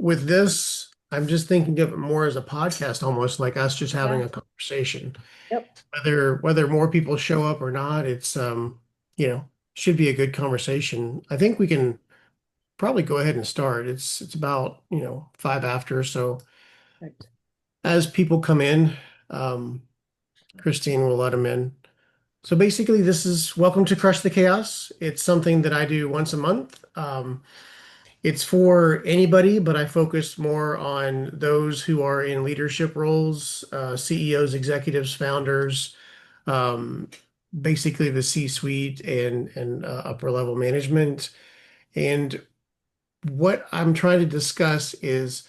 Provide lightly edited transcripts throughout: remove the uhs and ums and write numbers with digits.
with this, I'm just thinking of it more as a podcast, almost like us just having Yeah. a conversation. Yep. Whether more people show up or not, it's you know, should be a good conversation. I think we can probably go ahead and start. It's about, 5 after, so Perfect. as people come in, um, Christine will let them in. So basically, this is Welcome to Crush the Chaos. It's something that I do once a month. It's for anybody, but I focus more on those who are in leadership roles, CEOs, executives, founders, um, basically the C-suite and upper level management. And what I'm trying to discuss is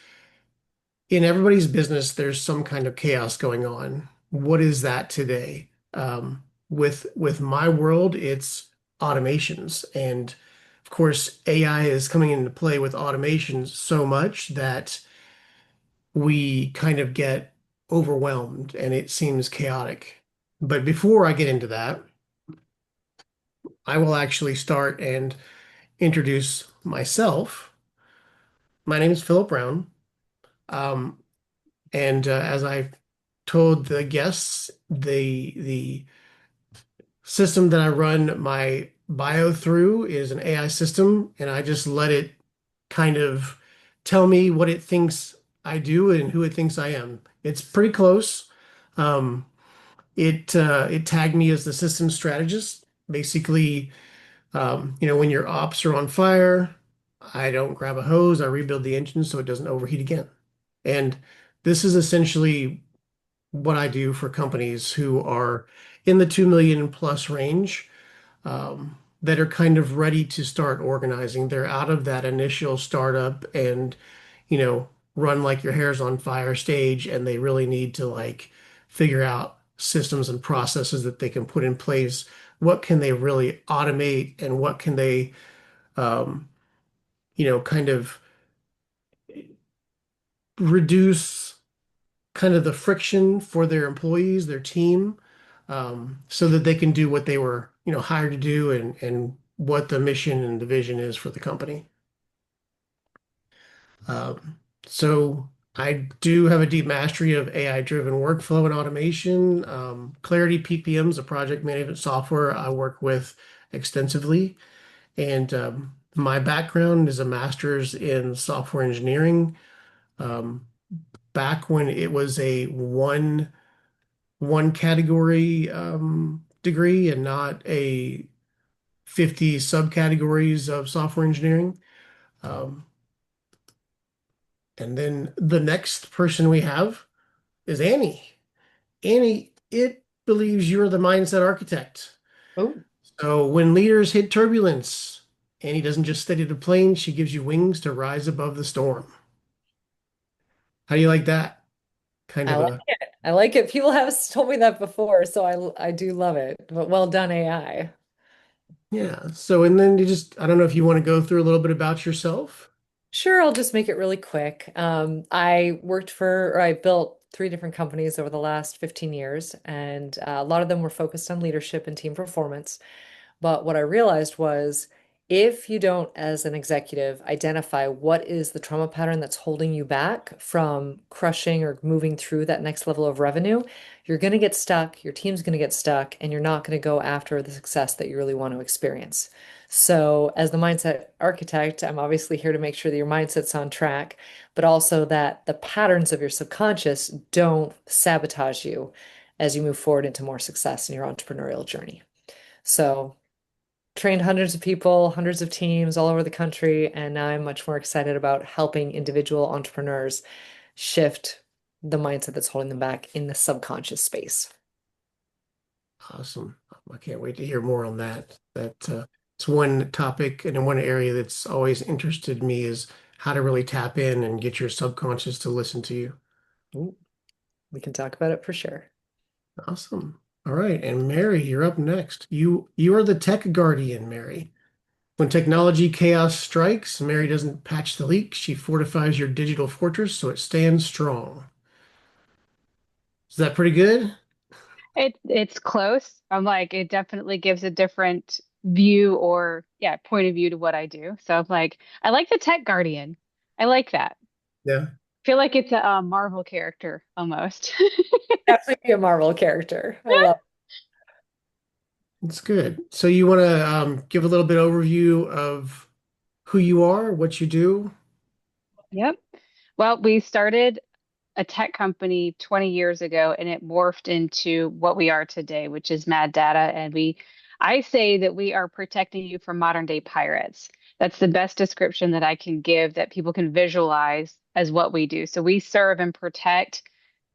in everybody's business, there's some kind of chaos going on. What is that today? With my world, it's automations, and of course, AI is coming into play with automations so much that we kind of get overwhelmed and it seems chaotic. But before I get into that, I will actually start and introduce myself. My name is Philip Brown. Um, and as I told the guests, the system that I run my bio through is an AI system, and I just let it kind of tell me what it thinks I do and who it thinks I am. It's pretty close. Um, it tagged me as the system strategist. Basically, when your ops are on fire, I don't grab a hose. I rebuild the engine so it doesn't overheat again. And this is essentially what I do for companies who are in the 2 million plus range, that are kind of ready to start organizing. They're out of that initial startup and, run like your hair's on fire stage, and they really need to like figure out systems and processes that they can put in place. What can they really automate and what can they, um, kind of reduce kind of the friction for their employees, their team, so that they can do what they were, hired to do and what the mission and the vision is for the company. So I do have a deep mastery of AI-driven workflow and automation. Clarity PPM is a project management software I work with extensively, and my background is a master's in software engineering. Um, Back when it was a one category degree and not a 50 subcategories of software engineering. Um, and then the next person we have is Annie. Annie, it believes you're the mindset architect. Oh, So when leaders hit turbulence, Annie doesn't just steady the plane, she gives you wings to rise above the storm. How do you like that? Kind I of like a, it. I like it. People have told me that before, so I do love it. But well done, AI. yeah. So, and then I don't know if you want to go through a little bit about yourself. Sure, I'll just make it really quick. I built three different companies over the last 15 years, and a lot of them were focused on leadership and team performance. But what I realized was if you don't, as an executive, identify what is the trauma pattern that's holding you back from crushing or moving through that next level of revenue, you're going to get stuck, your team's going to get stuck, and you're not going to go after the success that you really want to experience. So, as the mindset architect, I'm obviously here to make sure that your mindset's on track, but also that the patterns of your subconscious don't sabotage you as you move forward into more success in your entrepreneurial journey. So, trained hundreds of people, hundreds of teams all over the country, and now I'm much more excited about helping individual entrepreneurs shift the mindset that's holding them back in the subconscious space. Awesome. I can't wait to hear more on that. It's one topic and in one area that's always interested me is how to really tap in and get your subconscious to listen to you. Ooh, we can talk about it for sure. Awesome. All right. And Mary, you're up next. You are the tech guardian, Mary. When technology chaos strikes, Mary doesn't patch the leak. She fortifies your digital fortress so it stands strong. Is that pretty good? It's close. I'm like, it definitely gives a different view or yeah, point of view to what I do. So I'm like, I like the tech guardian. I like that. Yeah, Feel like it's a Marvel character almost. Definitely a Marvel character. I love. it's good. So you want to give a little bit overview of who you are, what you do? Yep. Well, we started a tech company 20 years ago and it morphed into what we are today, which is Mad Data. I say that we are protecting you from modern day pirates. That's the best description that I can give that people can visualize as what we do. So we serve and protect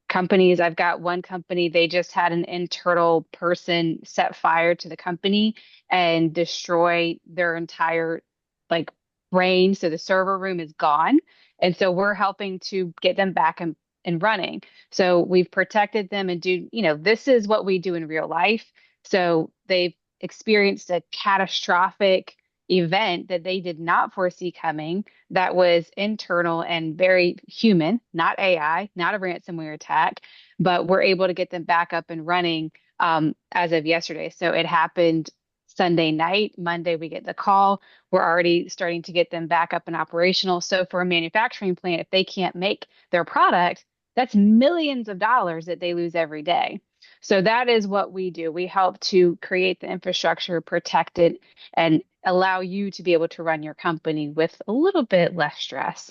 companies. I've got one company, they just had an internal person set fire to the company and destroy their entire like brain. So the server room is gone. And so we're helping to get them back and running. So we've protected them and this is what we do in real life. So they've experienced a catastrophic event that they did not foresee coming that was internal and very human, not AI, not a ransomware attack, but we're able to get them back up and running as of yesterday. So it happened Sunday night. Monday, we get the call. We're already starting to get them back up and operational. So for a manufacturing plant, if they can't make their product, that's millions of dollars that they lose every day. So that is what we do. We help to create the infrastructure, protect it, and allow you to be able to run your company with a little bit less stress.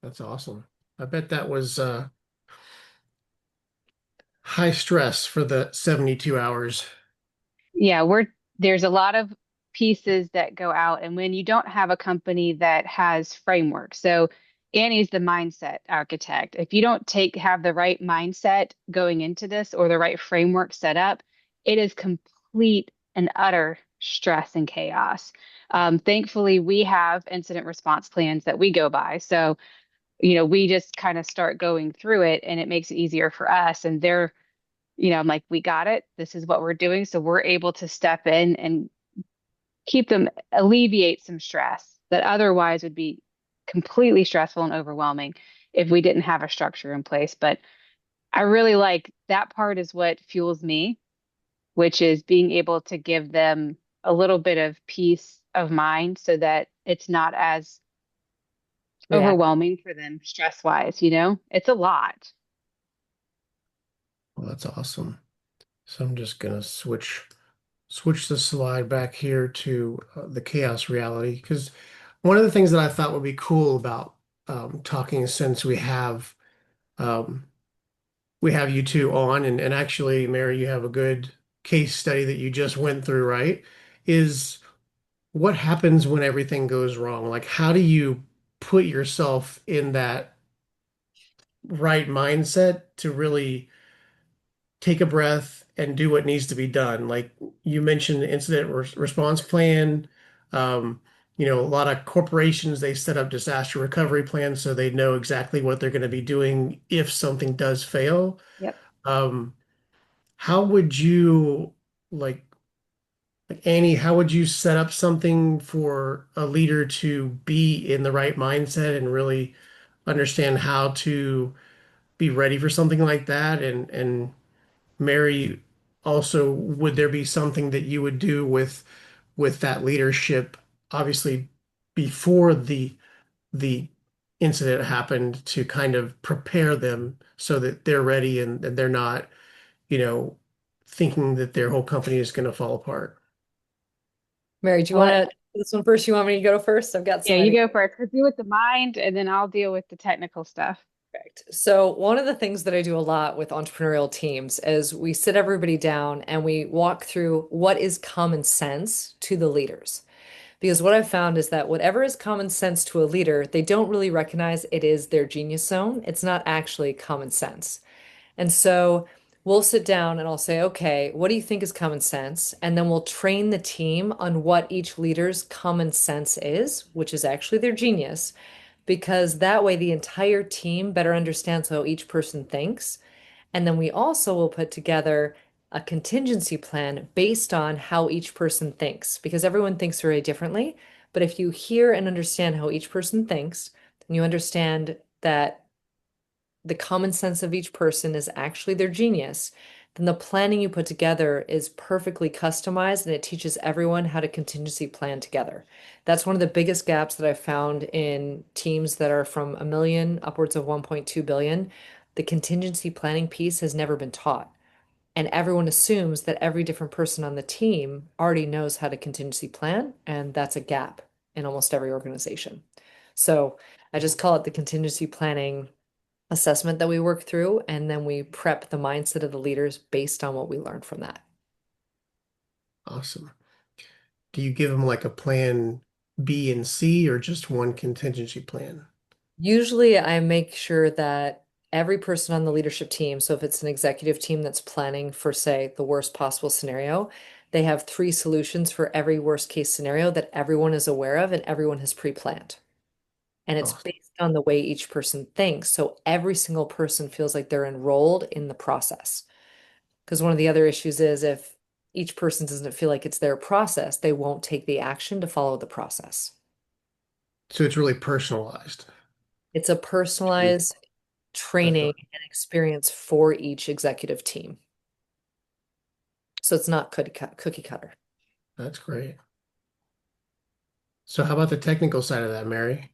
That's awesome. I bet that was high stress for the 72 hours. Yeah, there's a lot of pieces that go out, and when you don't have a company that has framework, so Annie's the mindset architect. If you don't have the right mindset going into this or the right framework set up, it is complete and utter stress and chaos. Thankfully, we have incident response plans that we go by. So, we just kind of start going through it, and it makes it easier for us. And I'm like, we got it. This is what we're doing. So we're able to step in and keep them, alleviate some stress that otherwise would be completely stressful and overwhelming if we didn't have a structure in place. But I really like that part is what fuels me, which is being able to give them a little bit of peace of mind so that it's not as Yeah. overwhelming for them stress wise. It's a lot. Well, that's awesome. So I'm just gonna switch the slide back here to the chaos reality because one of the things that I thought would be cool about talking since um, we have you two on and actually Mary you have a good case study that you just went through, right? Is what happens when everything goes wrong? Like how do you put yourself in that right mindset to really take a breath and do what needs to be done. Like you mentioned, the incident response plan. Um, a lot of corporations, they set up disaster recovery plans so they know exactly what they're going to be doing if something does fail. Yep. Um, how would you, like, like Annie, how would you set up something for a leader to be in the right mindset and really understand how to be ready for something like that and Mary, also, would there be something that you would do with that leadership, obviously before the incident happened to kind of prepare them so that they're ready and they're not, you know, thinking that their whole company is going to fall apart? Mary, do you I'll want let, to this one first? You want me to go first? I've got yeah, some you ideas. go first. Deal with the mind, and then I'll deal with the technical stuff. Perfect. So, one of the things that I do a lot with entrepreneurial teams is we sit everybody down and we walk through what is common sense to the leaders. Because what I've found is that whatever is common sense to a leader, they don't really recognize it is their genius zone. It's not actually common sense. And so we'll sit down and I'll say, okay, what do you think is common sense? And then we'll train the team on what each leader's common sense is, which is actually their genius, because that way the entire team better understands how each person thinks. And then we also will put together a contingency plan based on how each person thinks, because everyone thinks very differently. But if you hear and understand how each person thinks, and you understand that the common sense of each person is actually their genius, then the planning you put together is perfectly customized and it teaches everyone how to contingency plan together. That's one of the biggest gaps that I've found in teams that are from a million upwards of 1.2 billion. The contingency planning piece has never been taught. And everyone assumes that every different person on the team already knows how to contingency plan, and that's a gap in almost every organization. So I just call it the contingency planning assessment that we work through, and then we prep the mindset of the leaders based on what we learned from that. Awesome. Do you give them like a plan B and C or just one contingency plan? Usually, I make sure that every person on the leadership team, so if it's an executive team that's planning for, say, the worst possible scenario, they have three solutions for every worst case scenario that everyone is aware of and everyone has pre-planned. And it's Awesome. based on the way each person thinks. So every single person feels like they're enrolled in the process. Because one of the other issues is if each person doesn't feel like it's their process, they won't take the action to follow the process. So it's really personalized. It's a Mm. personalized That's training and experience for each executive team. So it's not cookie cutter. that's great. So how about the technical side of that, Mary?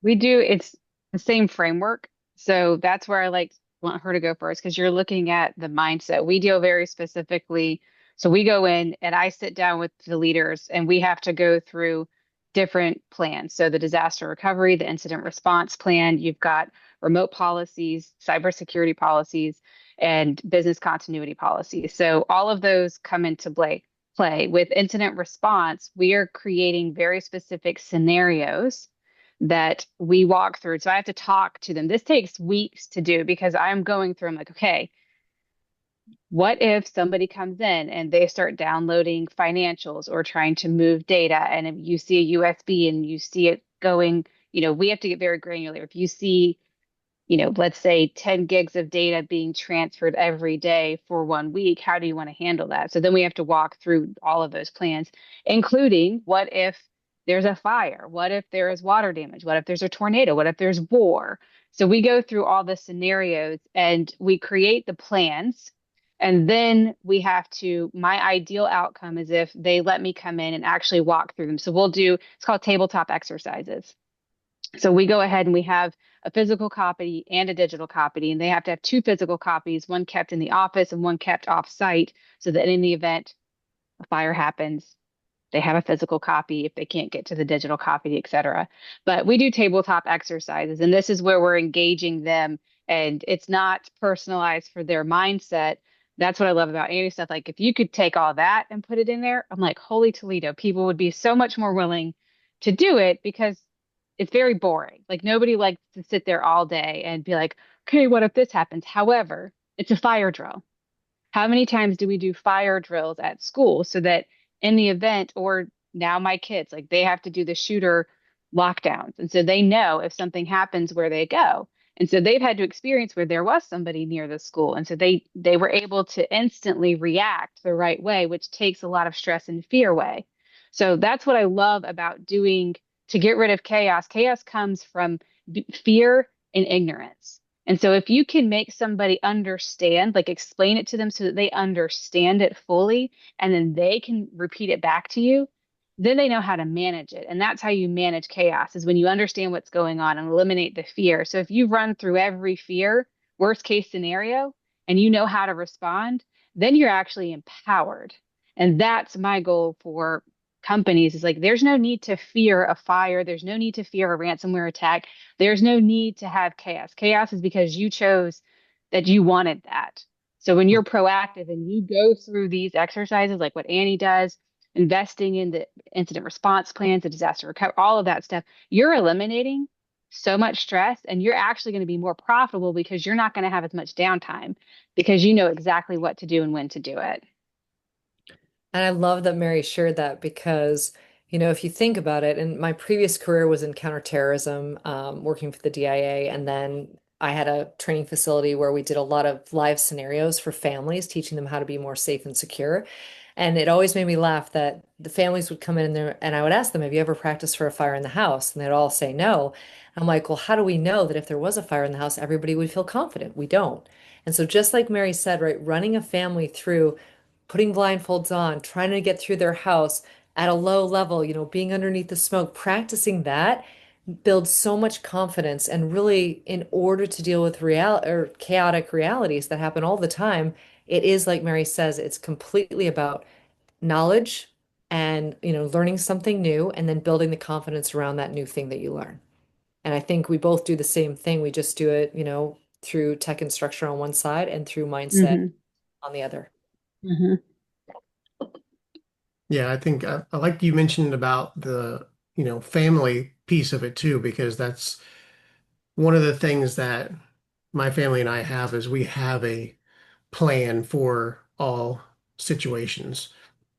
We do, it's the same framework. So that's where I like want her to go first because you're looking at the mindset. We deal very specifically. So we go in and I sit down with the leaders and we have to go through different plans. So the disaster recovery, the incident response plan, you've got remote policies, cybersecurity policies, and business continuity policies. So all of those come into play. With incident response, we are creating very specific scenarios that we walk through. So I have to talk to them. This takes weeks to do because I'm going through, I'm like, okay, what if somebody comes in and they start downloading financials or trying to move data and if you see a USB and you see it going, we have to get very granular. If you see let's say 10 gigs of data being transferred every day for 1 week, how do you want to handle that? So then we have to walk through all of those plans, including what if there's a fire? What if there is water damage? What if there's a tornado? What if there's war? So we go through all the scenarios and we create the plans. And then we have to, my ideal outcome is if they let me come in and actually walk through them. So we'll do, it's called tabletop exercises. So we go ahead and we have a physical copy and a digital copy, and they have to have two physical copies, one kept in the office and one kept off site, so that in the event a fire happens, they have a physical copy if they can't get to the digital copy, et cetera. But we do tabletop exercises, and this is where we're engaging them, and it's not personalized for their mindset. That's what I love about Annie stuff. Like if you could take all that and put it in there, I'm like, holy Toledo, people would be so much more willing to do it because it's very boring. Like nobody likes to sit there all day and be like, okay, what if this happens? However, it's a fire drill. How many times do we do fire drills at school so that in the event, or now my kids, like they have to do the shooter lockdowns. And so they know if something happens where they go. And so they've had to experience where there was somebody near the school. And so they were able to instantly react the right way, which takes a lot of stress and fear away. So that's what I love about doing to get rid of chaos. Chaos comes from fear and ignorance. And so if you can make somebody understand, like explain it to them so that they understand it fully, and then they can repeat it back to you, then they know how to manage it. And that's how you manage chaos is when you understand what's going on and eliminate the fear. So if you run through every fear, worst case scenario, and you know how to respond, then you're actually empowered. And that's my goal for companies is like there's no need to fear a fire, there's no need to fear a ransomware attack, there's no need to have chaos. Chaos is because you chose that you wanted that. So when you're proactive and you go through these exercises like what Annie does, investing in the incident response plans, the disaster recovery, all of that stuff, you're eliminating so much stress and you're actually going to be more profitable because you're not going to have as much downtime because you know exactly what to do and when to do it. And I love that Mary shared that because, if you think about it, and my previous career was in counterterrorism, working for the DIA, and then I had a training facility where we did a lot of live scenarios for families, teaching them how to be more safe and secure. And it always made me laugh that the families would come in there and I would ask them, have you ever practiced for a fire in the house? And they'd all say no. I'm like, well, how do we know that if there was a fire in the house, everybody would feel confident? We don't. And so just like Mary said, right, running a family through putting blindfolds on, trying to get through their house at a low level, being underneath the smoke, practicing that builds so much confidence. And really, in order to deal with real or chaotic realities that happen all the time, it is like Mary says, it's completely about knowledge and, learning something new and then building the confidence around that new thing that you learn. And I think we both do the same thing. We just do it, through tech and structure on one side and through mindset Hmm. on the other. Hmm. Yeah, I think I like you mentioned about the, family piece of it too, because that's one of the things that my family and I have is we have a plan for all situations.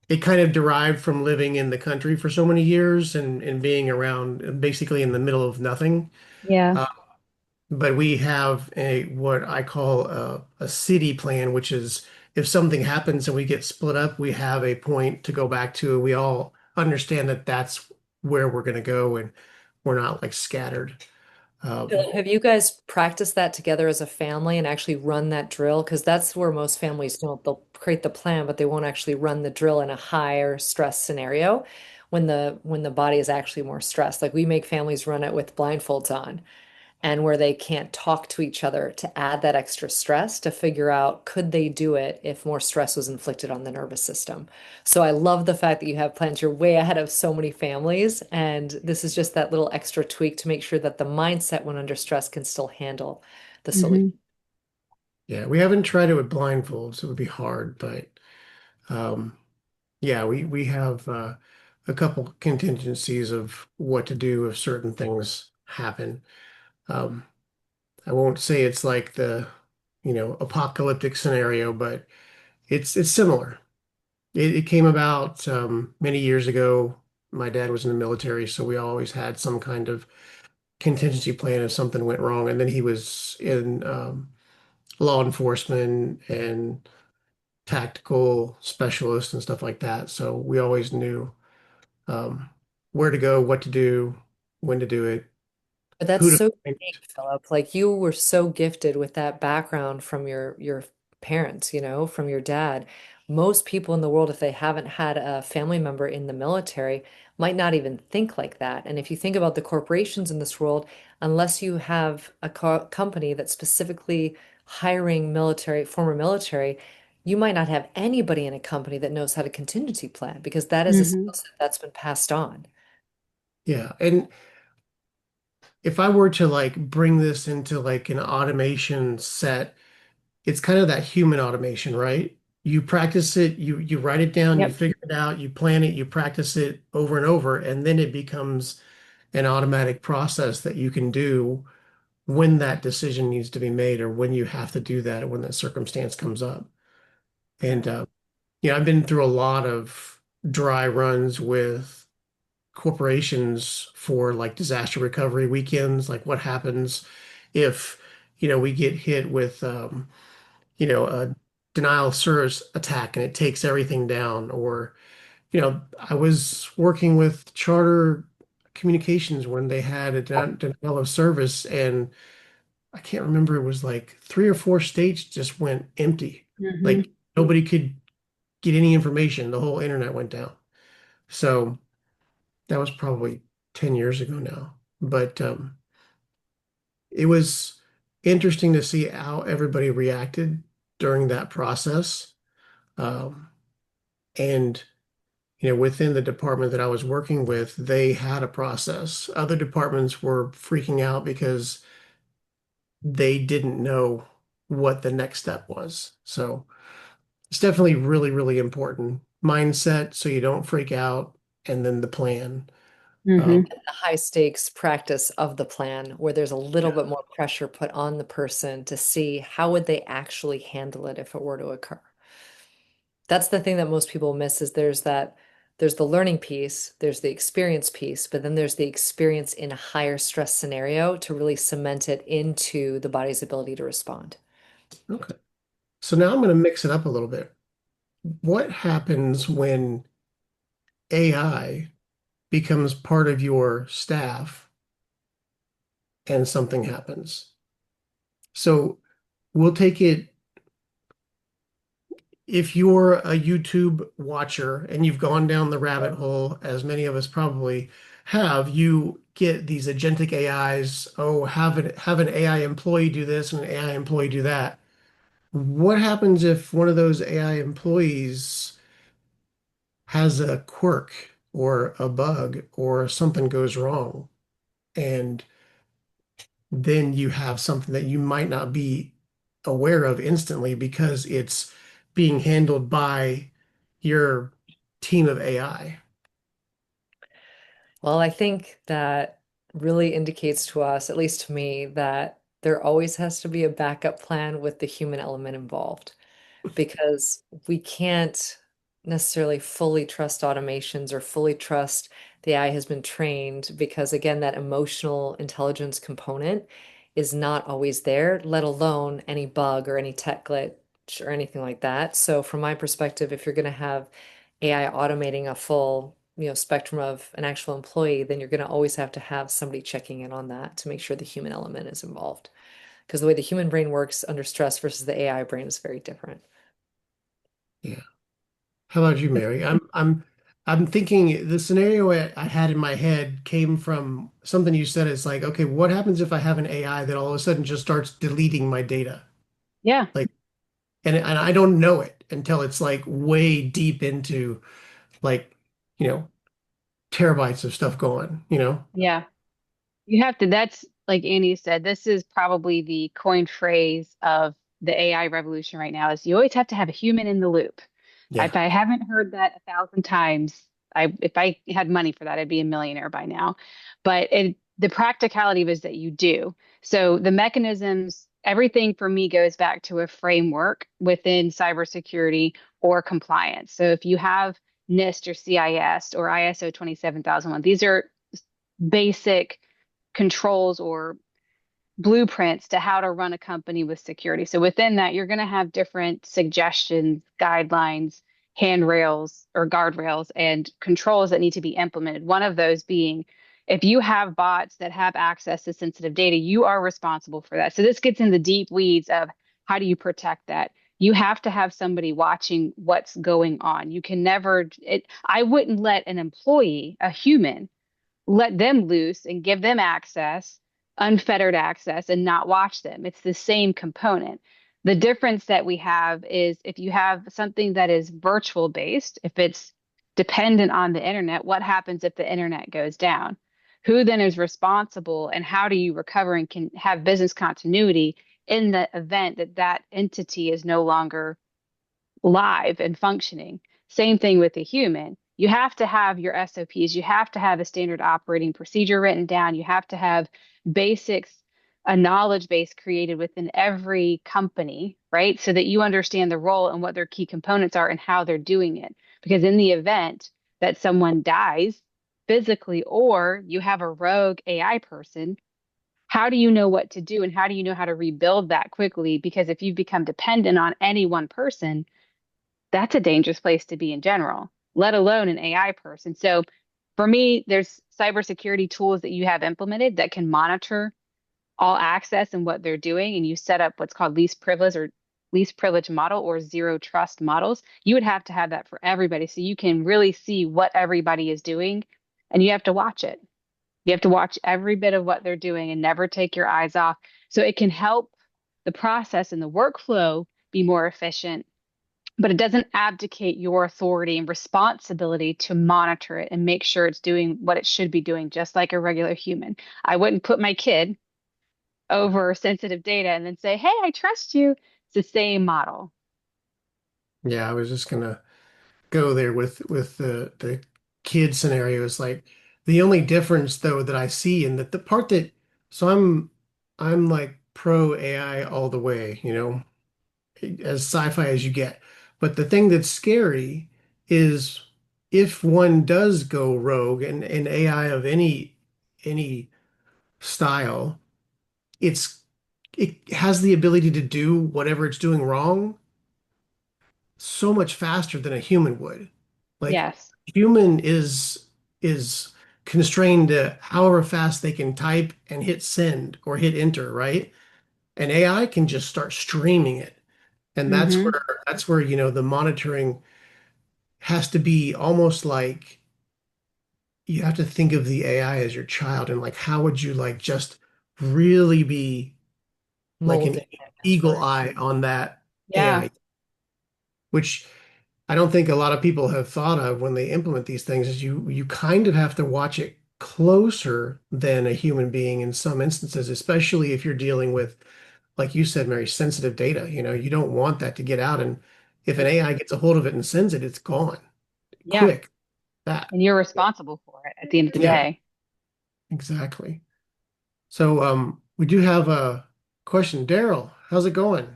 It kind of derived from living in the country for so many years and being around basically in the middle of nothing. Yeah. Uh, but we have a what I call a city plan, which is if something happens and we get split up, we have a point to go back to. We all understand that that's where we're going to go, and we're not like scattered. Philip, have you guys practiced that together as a family and actually run that drill? Because that's where most families don't. They'll create the plan, but they won't actually run the drill in a higher stress scenario when the body is actually more stressed. Like we make families run it with blindfolds on and where they can't talk to each other to add that extra stress to figure out could they do it if more stress was inflicted on the nervous system. So I love the fact that you have plans. You're way ahead of so many families, and this is just that little extra tweak to make sure that the mindset when under stress can still handle the solution. Hmm. Yeah, we haven't tried it with blindfolds. It would be hard, but um, yeah, we have a couple contingencies of what to do if certain things happen. Um, I won't say it's like the, apocalyptic scenario, but it's similar. It came about many years ago. My dad was in the military, so we always had some kind of contingency plan if something went wrong. And then he was in law enforcement and tactical specialist and stuff like that. So we always knew um, where to go, what to do, when to do it, But that's who to so find. unique, Philip. Like you were so gifted with that background from your parents, from your dad. Most people in the world, if they haven't had a family member in the military, might not even think like that. And if you think about the corporations in this world, unless you have a co company that's specifically hiring military, former military, you might not have anybody in a company that knows how to contingency plan because that is a skill Hmm. set that's been passed on. Yeah. And if I were to like bring this into like an automation set, it's kind of that human automation, right? You practice it, you write it down, you Yep. figure it out, you plan it, you practice it over and over, and then it becomes an automatic process that you can do when that decision needs to be made or when you have to do that or when that circumstance comes up. And I've been through a lot of dry runs with corporations for like disaster recovery weekends, like what happens if, we get hit with a denial of service attack and it takes everything down. Or, I was working with Charter Communications when they had a denial of service, and I can't remember, it was like 3 or 4 states just went empty. Hmm. Like nobody could get any information. The whole internet went down. So that was probably 10 years ago now. But it was interesting to see how everybody reacted during that process. Um, and within the department that I was working with, they had a process. Other departments were freaking out because they didn't know what the next step was. So it's definitely really, really important. Mindset so you don't freak out, and then the plan. Hmm. Um, The high stakes practice of the plan where there's a little yeah. bit more pressure put on the person to see how would they actually handle it if it were to occur. That's the thing that most people miss is there's the learning piece, there's the experience piece, but then there's the experience in a higher stress scenario to really cement it into the body's ability to respond. Okay. So now I'm going to mix it up a little bit. what happens when AI becomes part of your staff and something happens? So we'll take it if you're a YouTube watcher and you've gone down the rabbit hole, as many of us probably have, you get these agentic AIs. Oh, have an AI employee do this and an AI employee do that. What happens if one of those AI employees has a quirk or a bug or something goes wrong? And then you have something that you might not be aware of instantly because it's being handled by your team of AI. Well, I think that really indicates to us, at least to me, that there always has to be a backup plan with the human element involved, because we can't necessarily fully trust automations or fully trust the AI has been trained, because again, that emotional intelligence component is not always there, let alone any bug or any tech glitch or anything like that. So from my perspective, if you're going to have AI automating a full, spectrum of an actual employee, then you're going to always have to have somebody checking in on that to make sure the human element is involved. Because the way the human brain works under stress versus the AI brain is very different. Yeah. How about you, Mary? I'm thinking the scenario I had in my head came from something you said. It's like, okay, what happens if I have an AI that all of a sudden just starts deleting my data? Yeah. Like, and I don't know it until it's like way deep into like, you know, terabytes of stuff going, you know? Yeah. You have to, that's like Annie said, this is probably the coined phrase of the AI revolution right now is you always have to have a human in the loop. Yeah. If I haven't heard that 1,000 times, if I had money for that, I'd be a millionaire by now. But the practicality is that you do. So the mechanisms, everything for me goes back to a framework within cybersecurity or compliance. So if you have NIST or CIS or ISO 27001, these are basic controls or blueprints to how to run a company with security. So within that, you're going to have different suggestions, guidelines, handrails or guardrails, and controls that need to be implemented. One of those being if you have bots that have access to sensitive data, you are responsible for that. So this gets in the deep weeds of how do you protect that? You have to have somebody watching what's going on. You can never, I wouldn't let an employee, a human, let them loose and give them access, unfettered access, and not watch them. It's the same component. The difference that we have is if you have something that is virtual based, if it's dependent on the internet, what happens if the internet goes down? Who then is responsible and how do you recover and can have business continuity in the event that that entity is no longer live and functioning? Same thing with a human. You have to have your SOPs, you have to have a standard operating procedure written down, you have to have basics, a knowledge base created within every company, right? So that you understand the role and what their key components are and how they're doing it. Because in the event that someone dies physically or you have a rogue AI person, how do you know what to do and how do you know how to rebuild that quickly? Because if you've become dependent on any one person, that's a dangerous place to be in general, let alone an AI person. So for me, there's cybersecurity tools that you have implemented that can monitor all access and what they're doing, and you set up what's called least privilege model or zero trust models. You would have to have that for everybody so you can really see what everybody is doing, and you have to watch it. You have to watch every bit of what they're doing and never take your eyes off. So it can help the process and the workflow be more efficient, but it doesn't abdicate your authority and responsibility to monitor it and make sure it's doing what it should be doing, just like a regular human. I wouldn't put my kid over sensitive data and then say, hey, I trust you. It's the same model. Yeah, I was just gonna go there with the kid scenarios. Like the only difference though that I see in that the part that so I'm like pro AI all the way, as sci-fi as you get. But the thing that's scary is if one does go rogue and an AI of any style, it has the ability to do whatever it's doing wrong so much faster than a human would. Like Yes. human is constrained to however fast they can type and hit send or hit enter, right? And AI can just start streaming it. And Hmm. that's where, the monitoring has to be almost like you have to think of the AI as your child and like how would you like just really be like an Molding it eagle for eye on that Yeah. AI, which I don't think a lot of people have thought of when they implement these things is you kind of have to watch it closer than a human being in some instances, especially if you're dealing with, like you said, very sensitive data. You don't want that to get out. And if an AI gets a hold of it and sends it, it's gone Yeah. quick. That. And you're responsible for it at the end of the Yeah, day. exactly. So we do have a question. Daryl, how's it going?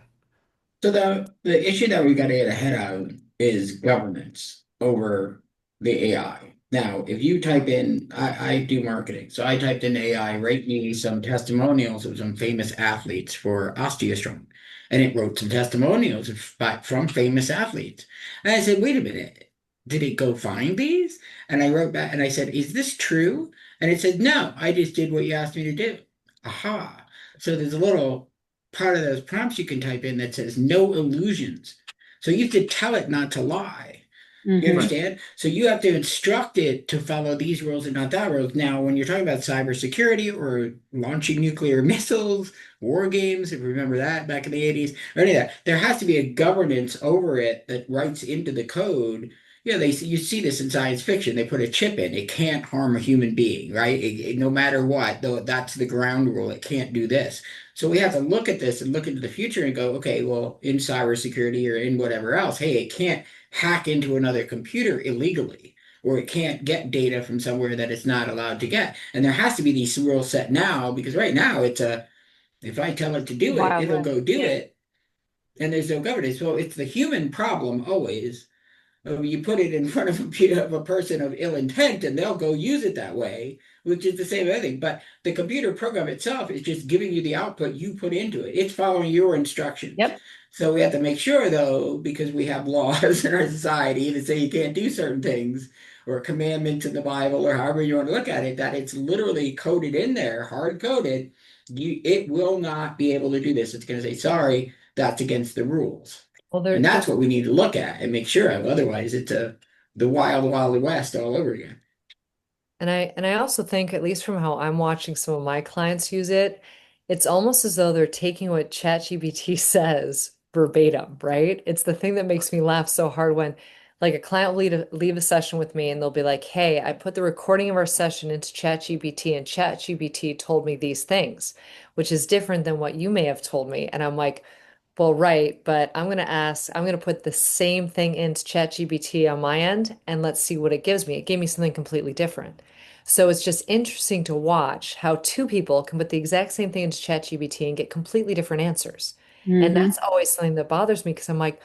So the issue that we got to get ahead of is governance over the AI. Now, if you type in, I do marketing, so I typed in AI, write me some testimonials of some famous athletes for osteostrong, and it wrote some testimonials from famous athletes. And I said, wait a minute, did it go find these? And I wrote back and I said, is this true? And it said, no, I just did what you asked me to do. Aha. So there's a little part of those prompts you can type in that says no illusions. So you have to tell it not to lie. You Hmm. Right. understand? So you have to instruct it to follow these rules and not that rules. Now, when you're talking about cybersecurity or launching nuclear missiles, war games, if you remember that back in the 80s, or any of that, there has to be a governance over it that writes into the code. You see this in science fiction. They put a chip in. It can't harm a human being, right? No matter what, though that's the ground rule. It can't do this. So we have to look at this and look into the future and go, okay, well, in cybersecurity or in whatever else, hey, it can't hack into another computer illegally, or it can't get data from somewhere that it's not allowed to get. And there has to be these rules set now because right now if I tell it to do it, Wild it'll West. go do Yeah. it, and there's no governance. So it's the human problem always. You put it in front of a person of ill intent, and they'll go use it that way, which is the same thing. But the computer program itself is just giving you the output you put into it. It's following your instructions. Yep. So we have to make sure, though, because we have laws in our society that say you can't do certain things, or commandments in the Bible, or however you want to look at it, that it's literally coded in there, hard coded. It will not be able to do this. It's going to say, sorry, that's against the rules. well, And there that's what we need to look at and make sure of. Otherwise, it's the wild, wild west all over again. And I also think, at least from how I'm watching some of my clients use it, it's almost as though they're taking what ChatGPT says verbatim, right? It's the thing that makes me laugh so hard when like a client will leave a session with me and they'll be like, "Hey, I put the recording of our session into ChatGPT and ChatGPT told me these things, which is different than what you may have told me." And I'm like, well, right, but I'm going to put the same thing into ChatGPT on my end and let's see what it gives me. It gave me something completely different. So it's just interesting to watch how two people can put the exact same thing into ChatGPT and get completely different answers. And Hmm. that's always something that bothers me because I'm like,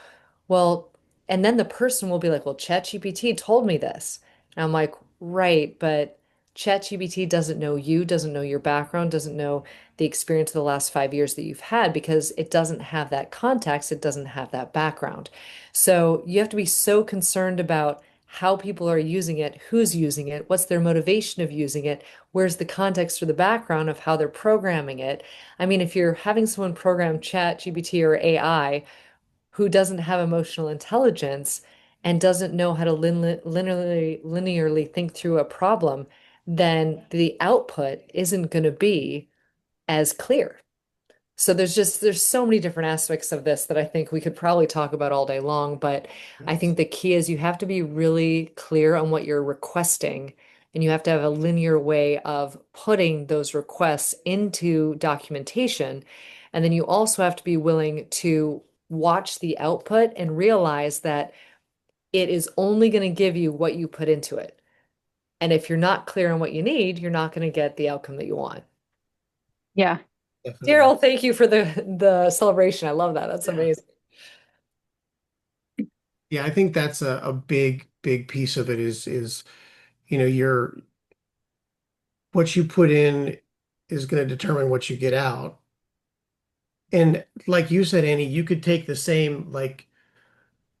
well, and then the person will be like, well, ChatGPT told me this. And I'm like, right, but ChatGPT doesn't know you, doesn't know your background, doesn't know the experience of the last 5 years that you've had because it doesn't have that context, it doesn't have that background. So you have to be so concerned about how people are using it, who's using it, what's their motivation of using it, where's the context or the background of how they're programming it. I mean, if you're having someone program ChatGPT or AI who doesn't have emotional intelligence and doesn't know how to linearly think through a problem, then the output isn't going to be as clear. So there's so many different aspects of this that I think we could probably talk about all day long, but I think the key is you have to be really clear on what you're requesting and you have to have a linear way of putting those requests into documentation. And then you also have to be willing to watch the output and realize that it is only going to give you what you put into it. And if you're not clear on what you need, you're not going to get the outcome that you want. Yeah. Definitely. Daryl, thank you for the celebration. I love that. That's Yeah. amazing. Yeah, I think that's a big, big piece of it is, your what you put in is going to determine what you get out. And like you said, Annie, you could take the same, like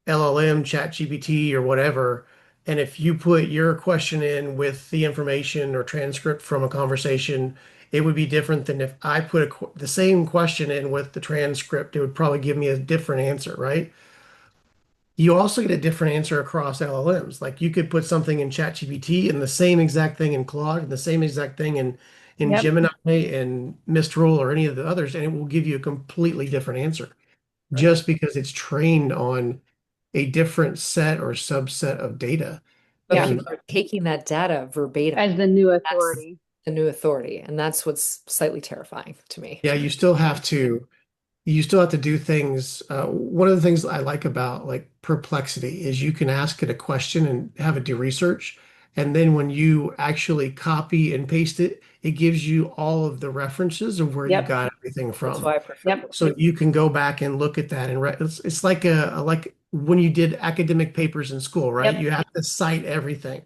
LLM, ChatGPT, or whatever, and if you put your question in with the information or transcript from a conversation, it would be different than if I put the same question in with the transcript. It would probably give me a different answer, right? You also get a different answer across LLMs. Like you could put something in ChatGPT and the same exact thing in Claude and the same exact thing in Yep. Gemini and Mistral or any of the others, and it will give you a completely different answer Right. just because it's trained on a different set or subset of data. But Yeah. And people are taking that data verbatim. As the new That's authority. the new authority. And that's what's slightly terrifying to me. yeah, you still have to do things. One of the things I like about like Perplexity is you can ask it a question and have it do research. And then when you actually copy and paste it, it gives you all of the references of where you Yep. got everything That's from. why I prefer Yep. it. So you can go back and look at that and it's like like when you did academic papers in school, right? Yep. You have to cite everything.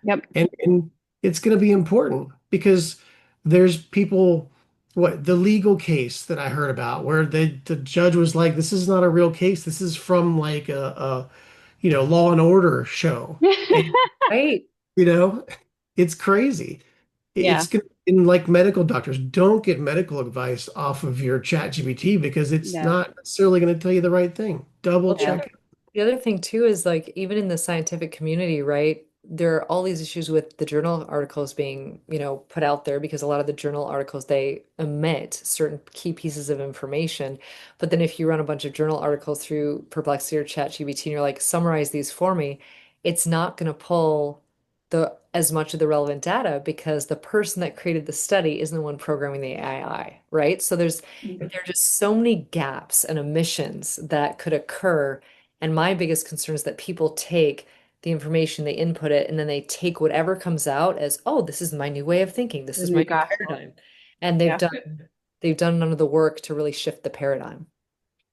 Yep. And it's going to be important because there's people, what the legal case that I heard about where the judge was like, this is not a real case. This is from like a Law and Order show. And, Right. you know, it's crazy. Yeah. It's gonna, in like medical doctors, don't get medical advice off of your chat GPT because it's No. not necessarily going to tell you the right thing. Double Well, Yeah. check it. the other thing too is like even in the scientific community, right? There are all these issues with the journal articles being, put out there because a lot of the journal articles they omit certain key pieces of information. But then if you run a bunch of journal articles through Perplexity or ChatGPT and you're like, summarize these for me, it's not going to pull the as much of the relevant data because the person that created the study isn't the one programming the AI, right? So there are just so many gaps and omissions that could occur. And my biggest concern is that people take the information, they input it, and then they take whatever comes out as, oh, this is my new way of thinking. This The is my new new gospel. paradigm. And Yeah. they've done none of the work to really shift the paradigm.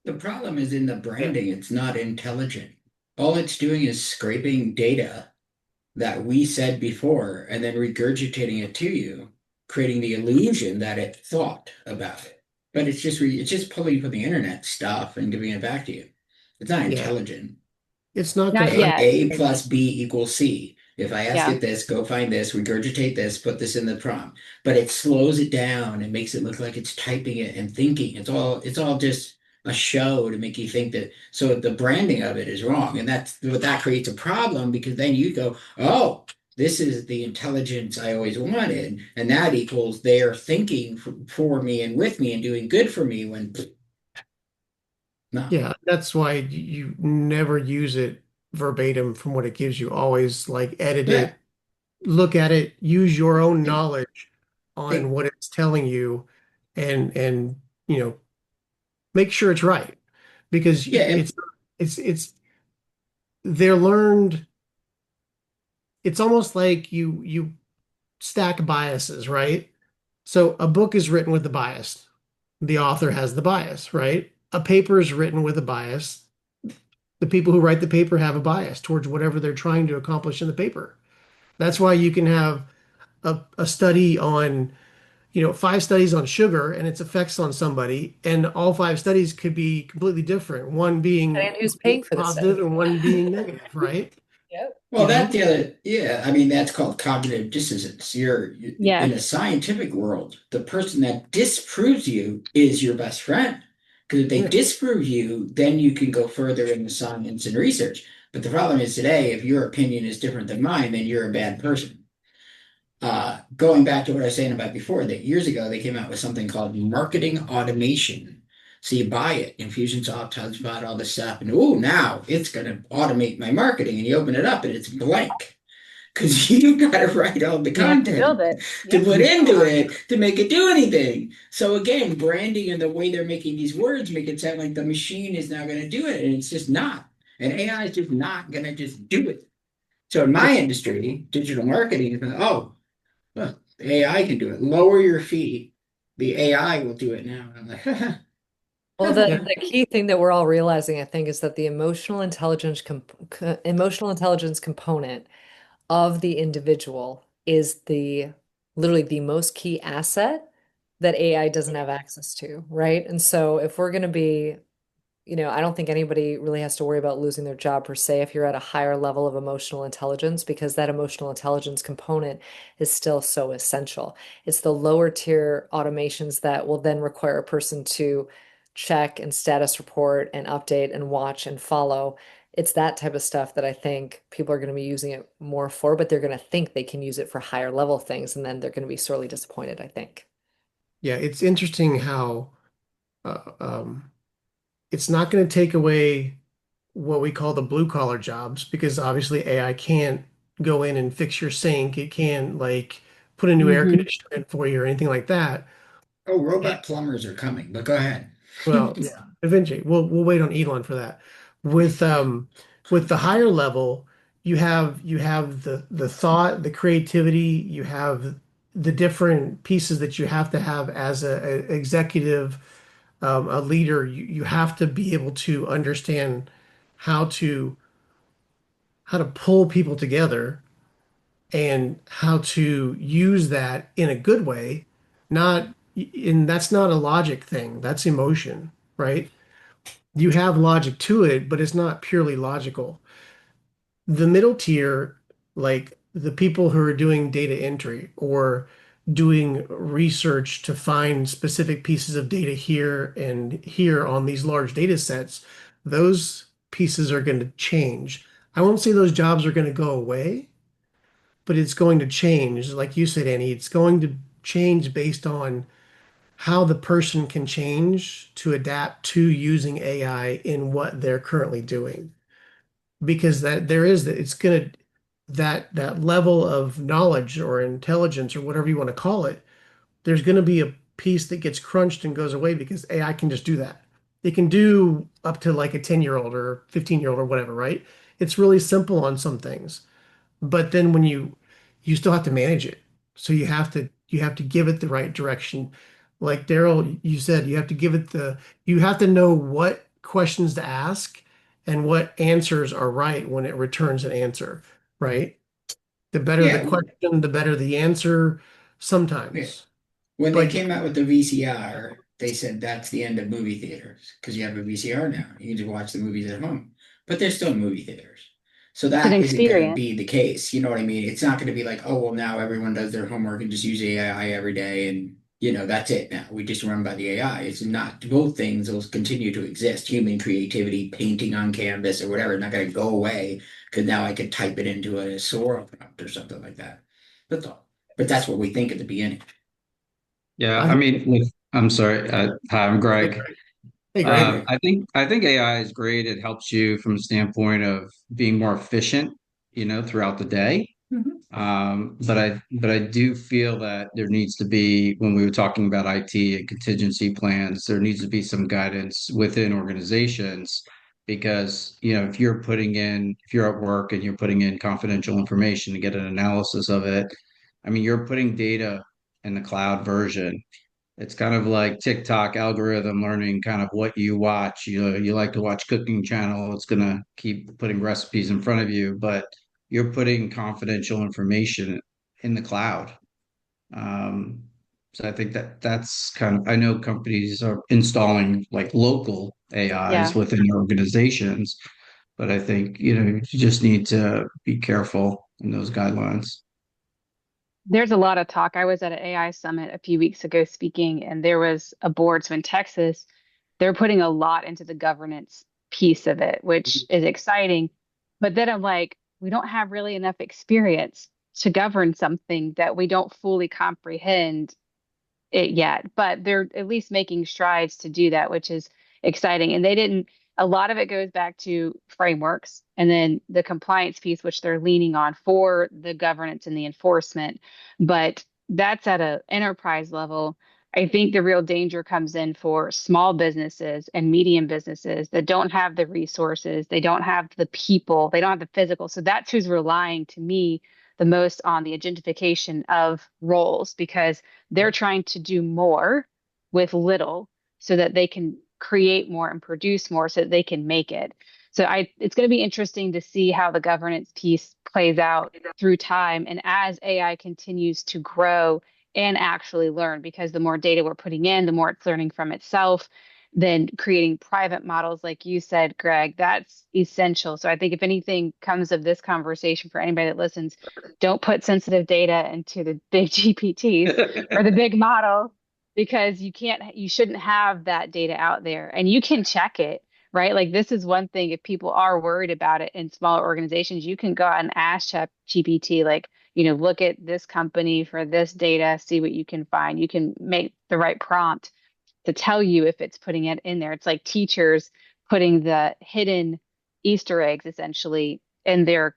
The problem is in the branding, it's not intelligent. All it's doing is scraping data that we said before and then regurgitating it to you, creating the illusion that it thought about it. But it's just pulling from the internet stuff and giving it back to you. It's not Yeah, intelligent. it's not going Not to. yet. A plus B equals C. If I ask Yeah. it this, go find this, regurgitate this, put this in the prompt. But it slows it down and makes it look like it's typing it and thinking. It's all just a show to make you think that. So the branding of it is wrong, and that creates a problem because then you go, oh, this is the intelligence I always wanted, and that equals they're thinking for me and with me and doing good for me when no. Yeah, that's why you never use it verbatim from what it gives you. Always like edit Yeah. it, look at it, use your own Hey, knowledge on hey, what it's telling you and you know, make sure it's right because yeah, and it's they're learned. It's almost like you stack biases, right? So a book is written with the bias. The author has the bias, right? A paper is written with a bias. The people who write the paper have a bias towards whatever they're trying to accomplish in the paper. That's why you can have a study on, 5 studies on sugar and its effects on somebody, and all 5 studies could be completely different, one being And who's paying for the positive study? and one being negative, right? Yep. well, You that's know? the other, yeah. I mean, that's called cognitive dissonance. In Yes. a scientific world, the person that disproves you is your best friend. Because if they Yeah. disprove you, then you can go further in the science and research. But the problem is today, if your opinion is different than mine, then you're a bad person. Going back to what I was saying about before, that years ago they came out with something called marketing automation. So you buy it, Infusionsoft, HubSpot, all this stuff, and oh, now it's going to automate my marketing. And you open it up and it's blank because you got to write all the You have to build content it. to Yep. put into it to make it do anything. So again, branding and the way they're making these words make it sound like the machine is now going to do it, and it's just not. And AI is just not going to just do it. So in my industry, digital marketing is oh, well, the AI can do it. Lower your fee. The AI will do it now. And I'm Well, like, Yeah. the key thing that we're all realizing, I think, is that the emotional intelligence component of the individual is the literally the most key asset that AI doesn't have access to, right? And so if we're going to be I don't think anybody really has to worry about losing their job per se if you're at a higher level of emotional intelligence, because that emotional intelligence component is still so essential. It's the lower tier automations that will then require a person to check and status report and update and watch and follow. It's that type of stuff that I think people are going to be using it more for, but they're going to think they can use it for higher level things, and then they're going to be sorely disappointed, I think. Yeah, it's interesting how uh, um, it's not going to take away what we call the blue collar jobs because obviously AI can't go in and fix your sink. It can't like put a new air Hmm. conditioner in for you or anything like that. Oh, And, robot plumbers are coming, but go ahead. well, yeah, eventually we'll wait on Elon for that. With the higher level, you have the thought, the creativity, you have the different pieces that you have to have as a executive, a leader. You have to be able to understand how to how to pull people together and how to use that in a good way, not and that's not a logic thing, that's emotion, right? You have logic to it, but it's not purely logical. The middle tier, like the people who are doing data entry or doing research to find specific pieces of data here and here on these large data sets, those pieces are going to change. I won't say those jobs are going to go away, but it's going to change. Like you said, Annie, it's going to change based on how the person can change to adapt to using AI in what they're currently doing. Because that there is that it's gonna that level of knowledge or intelligence or whatever you want to call it, there's gonna be a piece that gets crunched and goes away because AI can just do that. It can do up to like a 10-year-old or 15-year-old or whatever, right? It's really simple on some things. But then when you still have to manage it. So you have to give it the right direction. Like Daryl, you said you have to give it you have to know what questions to ask and what answers are right when it returns an answer, right? The better the Yeah, question, the better the answer yeah. sometimes. When they But came out with the VCR, they said that's the end of movie theaters because you have a VCR now. You can just watch the movies at home, but there's still movie theaters. So It's an that isn't going to experience. be the case. You know what I mean? It's not going to be like, oh, well, now everyone does their homework and just use AI every day. And, that's it now. We just run by the AI. It's not both things will continue to exist. Human creativity, painting on canvas or whatever, not going to go away because now I could type it into a Sora prompt or something like that. That's all. But that's what we think at the beginning. Yeah, I I think, mean, hi, I'm Greg. hey Hey, Greg, Greg. I think AI is great. It helps you from the standpoint of being more efficient, throughout the day. Mhm. But I do feel that there needs to be, when we were talking about IT and contingency plans, there needs to be some guidance within organizations because, if you're at work and you're putting in confidential information to get an analysis of it, I mean, you're putting data in the cloud version. It's kind of like TikTok algorithm learning kind of what you watch. You like to watch cooking channel, it's gonna keep putting recipes in front of you, but you're putting confidential information in the cloud. Um, so I think that's kind of, I know companies are installing like local AIs Yeah. within their organizations, but I think, you just need to be careful in those guidelines. There's a lot of talk. I was at an AI summit a few weeks ago speaking, and there was a board. So in Texas, they're putting a lot into the governance piece of it, which is exciting. But then I'm like, we don't have really enough experience to govern something that we don't fully comprehend it yet, but they're at least making strides to do that, which is exciting. And they didn't, a lot of it goes back to frameworks and then the compliance piece, which they're leaning on for the governance and the enforcement. But that's at an enterprise level. I think the real danger comes in for small businesses and medium businesses that don't have the resources, they don't have the people, they don't have the physical. So that's who's relying to me the most on the agentification of roles because they're trying to do more with little so that they can create more and produce more so that they can make it. So it's going to be interesting to see how the governance piece plays out through time and as AI continues to grow and actually learn because the more data we're putting in, the more it's learning from itself. then creating private models, like you said, Greg, that's essential. So I think if anything comes of this conversation for anybody that listens, don't put sensitive data into the big GPTs or the big model because you shouldn't have that data out there and you can check it, right? Like this is one thing if people are worried about it in smaller organizations, you can go out and ask ChatGPT, like, look at this company for this data, see what you can find. You can make the right prompt to tell you if it's putting it in there. It's like teachers putting the hidden Easter eggs essentially in their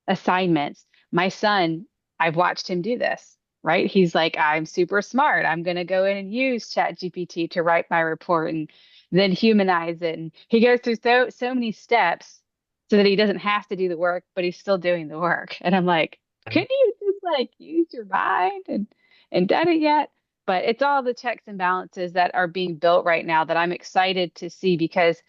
assignments. My son, I've watched him do this, right? He's like, I'm super smart. I'm going to go in and use ChatGPT to write my report and then humanize it. And he goes through so many steps so that he doesn't have to do the work, but he's still doing the work. And I'm like, couldn't you just like use your mind and done it yet? But it's all the checks and balances that are being built right now that I'm excited to see because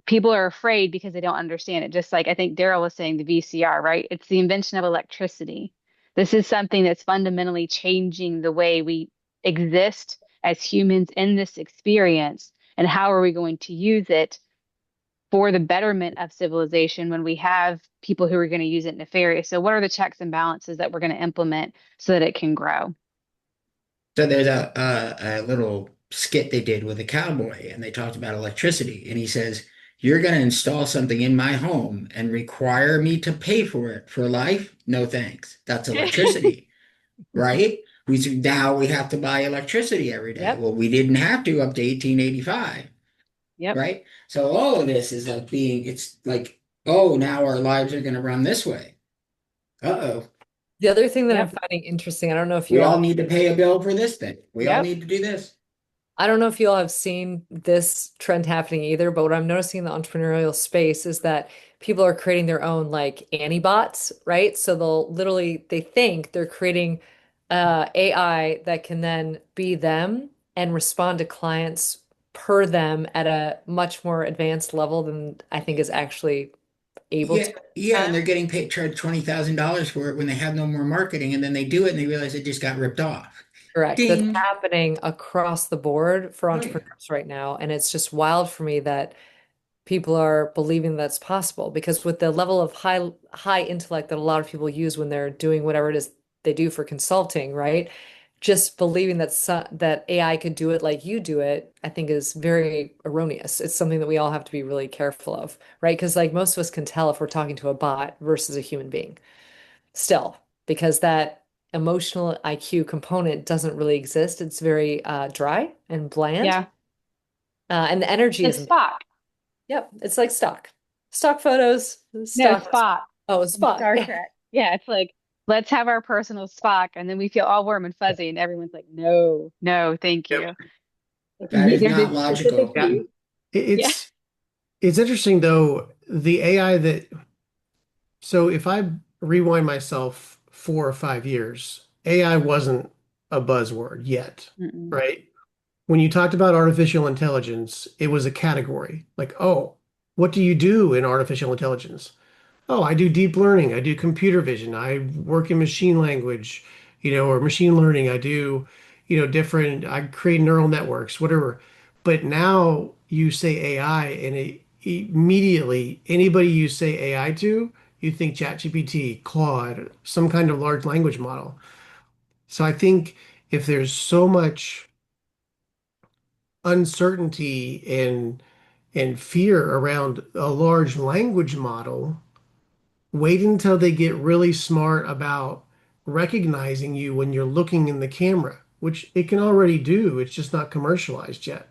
people are afraid because they don't understand it. Just like I think Daryl was saying, the VCR, right? It's the invention of electricity. This is something that's fundamentally changing the way we exist as humans in this experience. And how are we going to use it for the betterment of civilization when we have people who are going to use it nefarious? So, what are the checks and balances that we're going to implement so that it can grow? So there's a little skit they did with a cowboy, and they talked about electricity. And he says, "You're going to install something in my home and require me to pay for it for life? No thanks. That's electricity, right? Now we have to buy electricity every day. Yep. Well, we didn't have to up to 1885, Yep. right? So all of this is like it's like, oh, now our lives are going to run this way. Uh-oh. The other thing that I'm Yep. finding interesting, I don't know if We you all all need to pay a bill for this thing. We all Yep. need to do this. I don't know if you all have seen this trend happening either, but what I'm noticing in the entrepreneurial space is that people are creating their own like Annie bots, right? So they think they're creating AI that can then be them and respond to clients per them at a much more advanced level than I think is actually able Yeah, to at this yeah, and time. they're getting paid charged $20,000 for it when they have no more marketing, and then they do it and they realize they just got ripped off. Correct. That's Ding. happening across the board for Oh yeah. entrepreneurs right now. And it's just wild for me that people are believing that's possible because with the level of high intellect that a lot of people use when they're doing whatever it is they do for consulting, right? Just believing that AI could do it like you do it, I think is very erroneous. It's something that we all have to be really careful of, right? Because like most of us can tell if we're talking to a bot versus a human being still, because that emotional IQ component doesn't really exist. It's very dry and bland. Yeah. And the energy It's isn't. Spock. Yep, it's like stock photos, No, stock. Spock Oh, from Spock. Star Trek. Yeah, it's like, let's have our personal Spock. And then we feel all warm and fuzzy, and everyone's like, no, no, thank Yep. you. Like, That is there's a not specific logical. Yeah. piece. Yeah. It's it's interesting though, the AI that so if I rewind myself 4 or 5 years, AI wasn't a buzzword yet, Mm-mm. right? When you talked about artificial intelligence, it was a category. Like, oh, what do you do in artificial intelligence? Oh, I do deep learning. I do computer vision. I work in machine language, or machine learning. I do, different, I create neural networks, whatever. But now you say AI and immediately anybody you say AI to, you think ChatGPT, Claude, some kind of large language model. So I think if there's so much uncertainty and fear around a large language model, wait until they get really smart about recognizing you when you're looking in the camera, which it can already do. It's just not commercialized yet.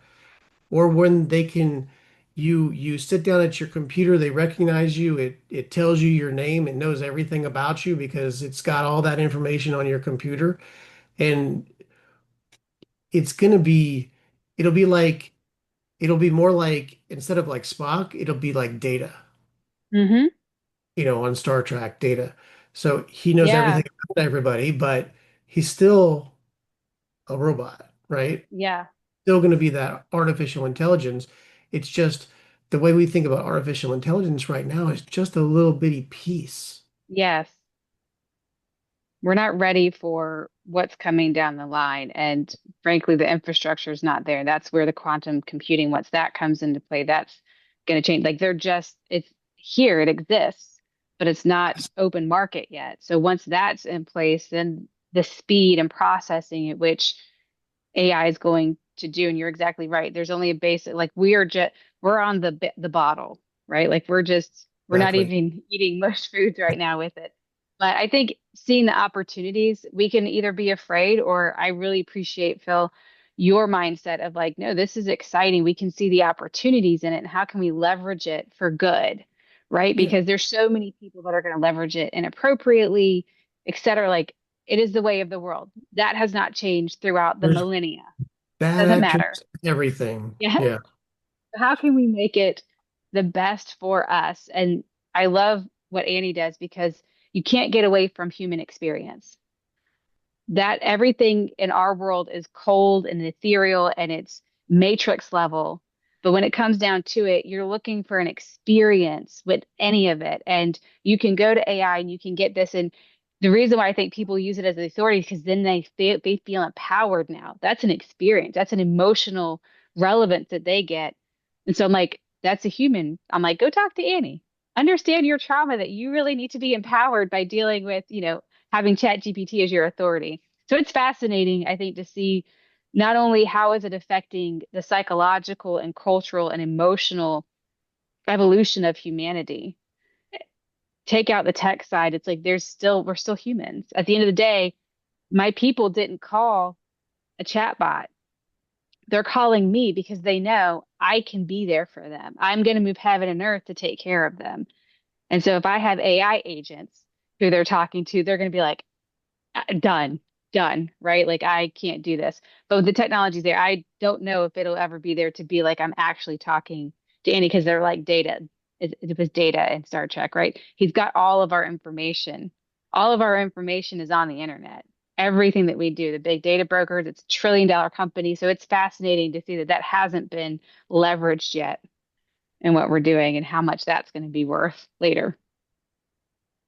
Or when they can, you sit down at your computer, they recognize you, it tells you your name, it knows everything about you because it's got all that information on your computer. And it's gonna be, it'll be like, it'll be more like instead of like Spock, it'll be like Data, Mm-hmm. on Star Trek, Data. So he knows Yeah. everything about everybody, but he's still a robot, right? Yeah. Still going to be that artificial intelligence. It's just the way we think about artificial intelligence right now is just a little bitty piece. Yes. We're not ready for what's coming down the line. And frankly, the infrastructure is not there. That's where the quantum computing, once that comes into play, that's going to change. Like it's here, it exists, but it's not open market yet. So once that's in place, then the speed and processing at which AI is going to do, and you're exactly right. There's only a basic, like we're on the bottle, right? Like we're not Exactly. even eating most foods right now with it. But I think seeing the opportunities, we can either be afraid, or I really appreciate, Phil, your mindset of like, no, this is exciting. We can see the opportunities in it, and how can we leverage it for good, right? Yeah. Because there's so many people that are going to leverage it inappropriately, et cetera. Like it is the way of the world. That has not changed throughout the There's millennia. bad Doesn't matter. actors, everything. Yeah. Yeah. How can we make it the best for us? And I love what Annie does, because you can't get away from human experience. That everything in our world is cold and ethereal and it's matrix level. But when it comes down to it, you're looking for an experience with any of it. And you can go to AI and you can get this. And the reason why I think people use it as the authority is because then they feel empowered now. That's an experience. That's an emotional relevance that they get. And so I'm like, that's a human. I'm like, go talk to Annie. Understand your trauma, that you really need to be empowered by dealing with, having Chat GPT as your authority. So it's fascinating, I think, to see not only how is it affecting the psychological and cultural and emotional evolution of humanity. Take out the tech side, it's like we're still humans. At the end of the day, my people didn't call a chatbot. They're calling me because they know I can be there for them. I'm going to move heaven and earth to take care of them. And so if I have AI agents who they're talking to, they're going to be like, done, done, right? Like I can't do this. But with the technology there, I don't know if it'll ever be there to be like I'm actually talking to Andy, because they're like data. It was data in Star Trek, right? He's got all of our information. All of our information is on the internet. Everything that we do, the big data brokers, it's $1 trillion company. So it's fascinating to see that that hasn't been leveraged yet in what we're doing and how much that's going to be worth later.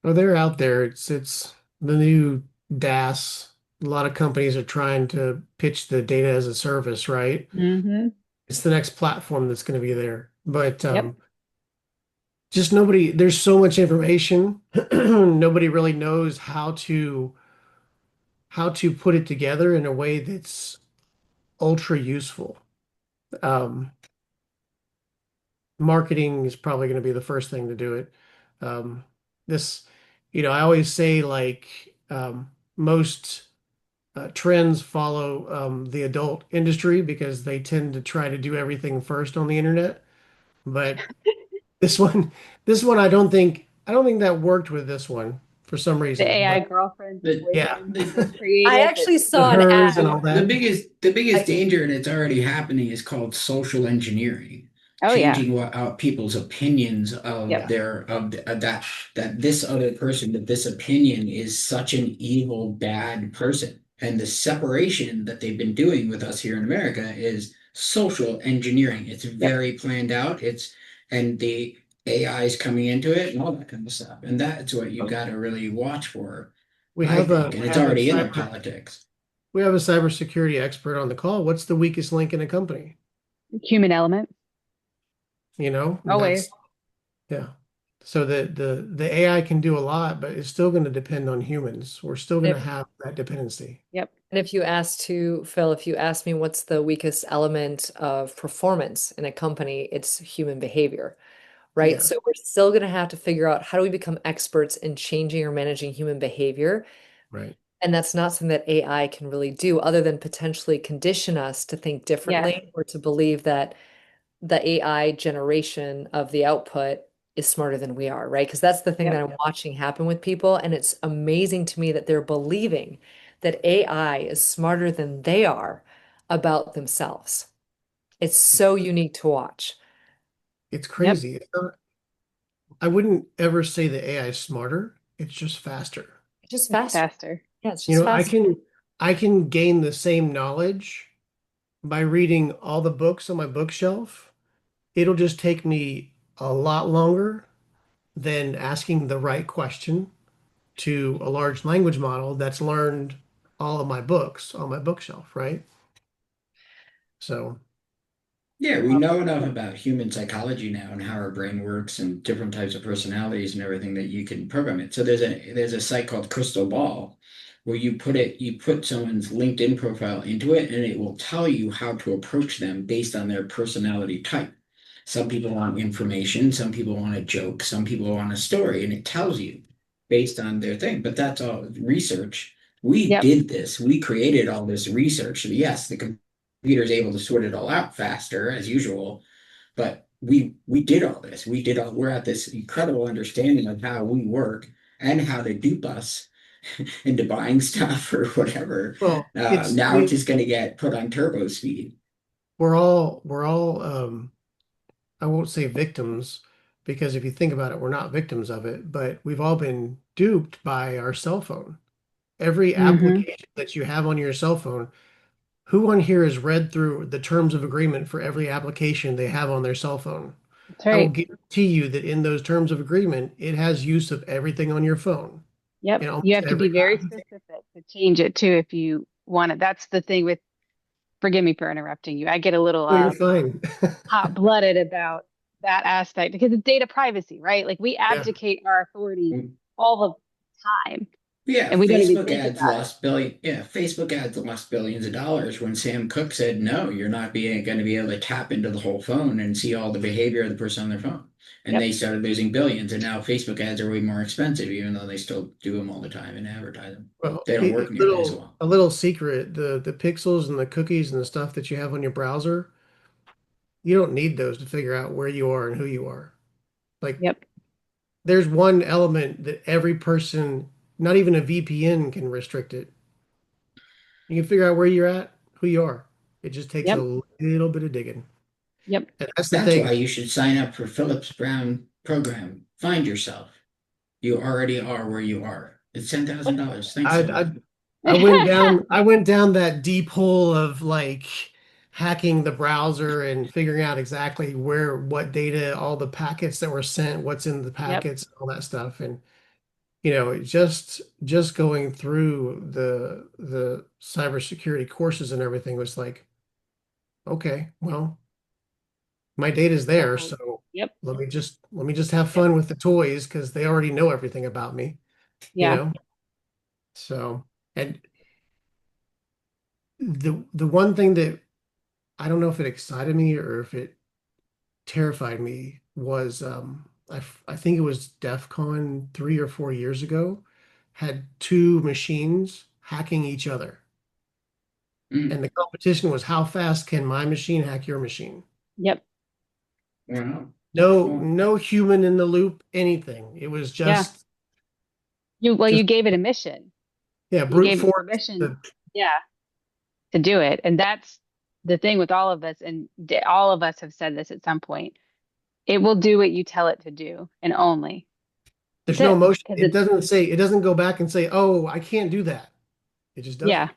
Well, they're out there. It's the new DaaS. A lot of companies are trying to pitch the data as a service, right? Hmm. It's the next platform that's going to be there. But Yep. just nobody, there's so much information. Nobody really knows how to put it together in a way that's ultra useful. Um, Marketing is probably going to be the first thing to do it. Um, this, I always say like most trends follow the adult industry because they tend to try to do everything first on the internet. But this one, this one, I don't think that worked with this one for some The reason. AI But girlfriends and The yeah, boyfriends that were the I created that actually the saw an hers and ad. all the that. biggest I, danger, and it's already happening, is called social engineering, oh yeah. changing what people's opinions of Yep. their of that this other person, that this opinion is such an evil, bad person. And the separation that they've been doing with us here in America is social engineering. It's Yep. very planned out. And the AI is coming into it and all that kind of stuff. And that's what you got to really watch for, We I have a think. And we it's have a already in the cyber politics. we have a cybersecurity expert on the call. What's the weakest link in a company? Human element. And Always. that's yeah. So the AI can do a lot, but it's still going to depend on humans. We're still going to if have that dependency. Yep. and if you ask to Phil, if you ask me what's the weakest element of performance in a company, it's human behavior, right? Yeah, So we're still going to have to figure out how do we become experts in changing or managing human behavior. right. And that's not something that AI can really do other than potentially condition us to think Yes. differently or to believe that the AI generation of the output is smarter than we are, right? Because that's the thing that Yep. I'm watching happen with people. And it's amazing to me that they're believing that AI is smarter than they are about themselves. It's so unique to watch. It's Yep. crazy. I wouldn't ever say the AI is smarter. It's just faster. It's just It's faster. faster. Yeah, it's You just know, I faster. can I can gain the same knowledge by reading all the books on my bookshelf. It'll just take me a lot longer than asking the right question to a large language model that's learned all of my books on my bookshelf, right? So, Yeah, we know enough about human psychology now and how our brain works and different types of personalities and everything that you can program it. So there's a site called Crystal Ball where you put someone's LinkedIn profile into it and it will tell you how to approach them based on their personality type. Some people want information, some people want a joke, some people want a story, and it tells you based on their thing. But that's all research. We Yep. did this. We created all this research. Yes, the computer is able to sort it all out faster as usual, but we did all this. We're at this incredible understanding of how we work and how to dupe us into buying stuff or whatever. well, Now it's just going to get put on turbo speed. we're all I won't say victims because if you think about it, we're not victims of it, but we've all been duped by our cell phone. Every Hmm. application that you have on your cell phone, who on here has read through the terms of agreement for every application they have on their cell phone? That's I will right. guarantee you that in those terms of agreement, it has use of everything on your phone Yep. in You almost have to be every very application. specific to change it too if you want it. That's the thing with, forgive me for interrupting you. I get a little Oh, you're fine. hot-blooded about that aspect because it's data privacy, right? Like we Yeah. abdicate our authority all the time Yeah, and we don't even think about it. Facebook ads lost billions of dollars when Sam Cooke said, no, you're not being going to be able to tap into the whole phone and see all the behavior of the person on their phone. And Yep. they started losing billions. And now Facebook ads are way more expensive, even though they still do them all the time and advertise them. Well, They don't work nearly as well. a little secret, the pixels and the cookies and the stuff that you have on your browser, you don't need those to figure out where you are and who you are. Like Yep. there's one element that every person, not even a VPN can restrict it. You can figure out where you're at, who you are. It just takes a Yep. little bit of digging. Yep. And that's the That's why thing. you should sign up for Phillips Brown program. Find yourself. You already are where you are. It's $10,000. Thanks, I, Phillips. I I went down that deep hole of like hacking the browser and figuring out exactly where what data, all the packets that were sent, what's in the Yep. packets, all that stuff. And just going through the cybersecurity courses and everything was like, okay, well, my data's there, Careful. so Yep. let me just have Yep. fun with the toys because they already know everything about me, you Yeah. know? So, and the one thing that I don't know if it excited me or if it terrified me was I think it was DEF CON 3 or 4 years ago, had two machines hacking each other. Mm, And the competition was how fast can my machine hack your machine? Yep. wow. Cool. No human in the loop, anything. It was Yeah. You just gave it a mission. yeah, You brute gave it force. permission. Yeah. To do it. And that's the thing with all of us. And all of us have said this at some point. It will do what you tell it to do and only. That's There's no it. emotion. Because It it's, doesn't say, it doesn't go back and say, oh, I can't do that. It just does yeah.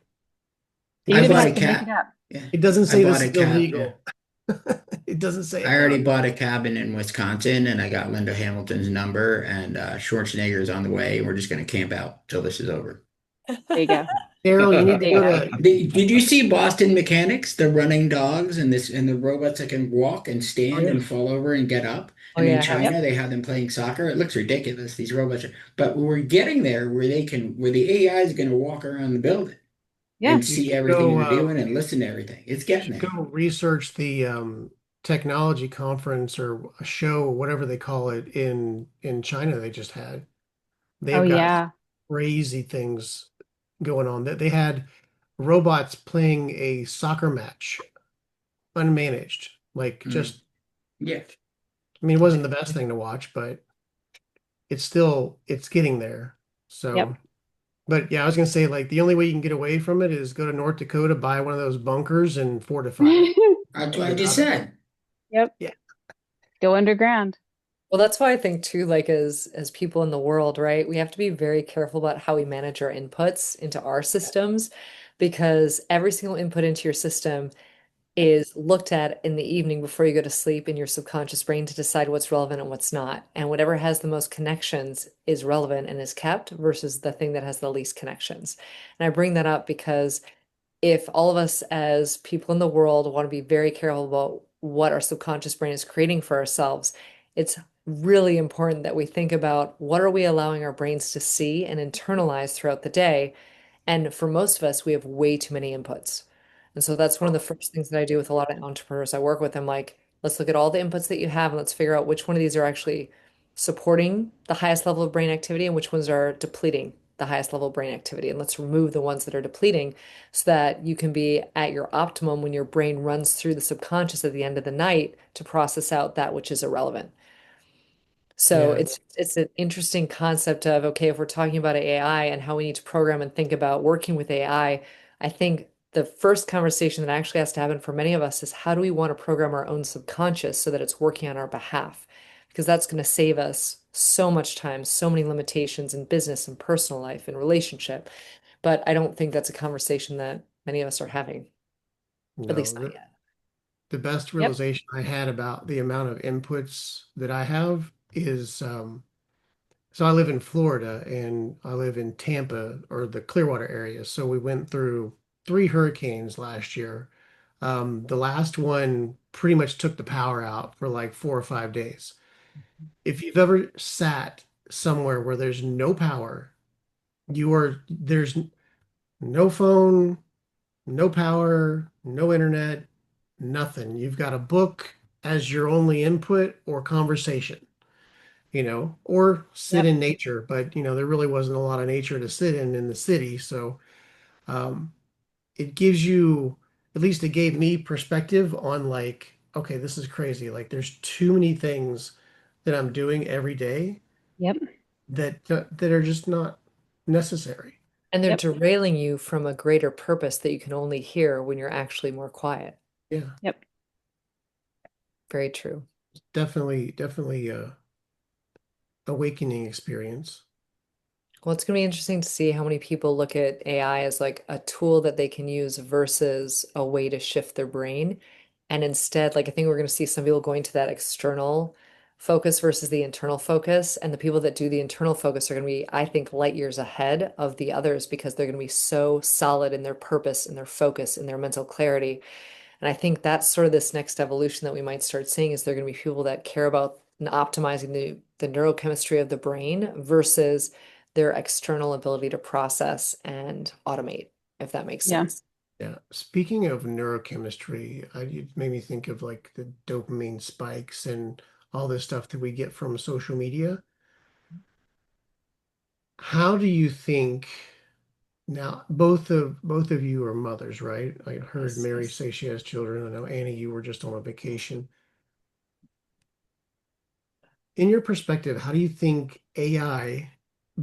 it. It I David bought doesn't has a say, to make it cat. up. Yeah. it doesn't I say bought this a is cat. Yeah. illegal. It doesn't say I it, already Don. bought a cabin in Wisconsin and I got Linda Hamilton's number and Schwarzenegger's on the way. We're just going to camp out till this is over. There you go. Daryl, you need to There you go go. to Did you see Boston Mechanics, the running dogs and the robots that can walk and oh stand yeah. and fall over and get up? Oh And in yeah, I have. Yep. China, they have them playing soccer. It looks ridiculous, these robots. But we're getting there where the AI is going to walk around the building Yeah. and You see should everything go you're doing and listen to everything. It's you getting should there. go research the technology conference or a show, whatever they call it in China they just had. Oh They've got yeah. crazy things going on. That they had robots playing a soccer match unmanaged. Like Mm. just Yeah. I mean it wasn't the best thing to watch, but it's getting there. Yep. So but yeah, I was gonna say like the only way you can get away from it is go to North Dakota, buy one of those bunkers and fortify it. That's what Keep I it just out of it. said. Yep. Yeah. Go underground. Well, that's why I think too, like as people in the world, right? We have to be very careful about how we manage our inputs into our systems because every single input into your system is looked at in the evening before you go to sleep in your subconscious brain to decide what's relevant and what's not. And whatever has the most connections is relevant and is kept versus the thing that has the least connections. And I bring that up because if all of us as people in the world want to be very careful about what our subconscious brain is creating for ourselves, it's really important that we think about what are we allowing our brains to see and internalize throughout the day. And for most of us, we have way too many inputs. And so that's one of the first things that I do with a lot of entrepreneurs I work with. I'm like, let's look at all the inputs that you have and let's figure out which one of these are actually supporting the highest level of brain activity and which ones are depleting the highest level of brain activity. And let's remove the ones that are depleting so that you can be at your optimum when your brain runs through the subconscious at the end of the night to process out that which is irrelevant. So Yeah. it's an interesting concept of, okay, if we're talking about AI and how we need to program and think about working with I think the first conversation that actually has to happen for many of us is how do we want to program our own subconscious so that it's working on our behalf? Because that's going to save us so much time, so many limitations in business and personal life and relationship. But I don't think that's a conversation that many of us are having, at No, least not yet. the best Yep. realization I had about the amount of inputs that I have is so I live in Florida and I live in Tampa or the Clearwater area. So we went through three hurricanes last year. The last one pretty much took the power out for like 4 or 5 days. If you've ever sat somewhere where there's no power, there's no phone, no power, no internet, nothing. You've got a book as your only input or conversation, or sit Yep. in nature. But, there really wasn't a lot of nature to sit in the city. So um, it gives you, at least it gave me perspective on like, okay, this is crazy. Like there's too many things that I'm doing every day Yep. that are just not necessary. And they're Yep. derailing you from a greater purpose that you can only hear when you're actually more quiet. Yeah, Yep. Very true. definitely awakening experience. Well, it's going to be interesting to see how many people look at AI as like a tool that they can use versus a way to shift their brain. And instead, like I think we're going to see some people going to that external focus versus the internal focus. And the people that do the internal focus are going to be, I think, light years ahead of the others because they're going to be so solid in their purpose and their focus and their mental clarity. And I think that's sort of this next evolution that we might start seeing is there going to be people that care about optimizing the neurochemistry of the brain versus their external ability to process and automate, if that makes Yeah. sense. Yeah. Speaking of neurochemistry, it made me think of like the dopamine spikes and all this stuff that we get from social media. How do you think now both of you are mothers, right? I heard Yes. Mary say she has children. I know Annie, you were just on a vacation. In your perspective, how do you think AI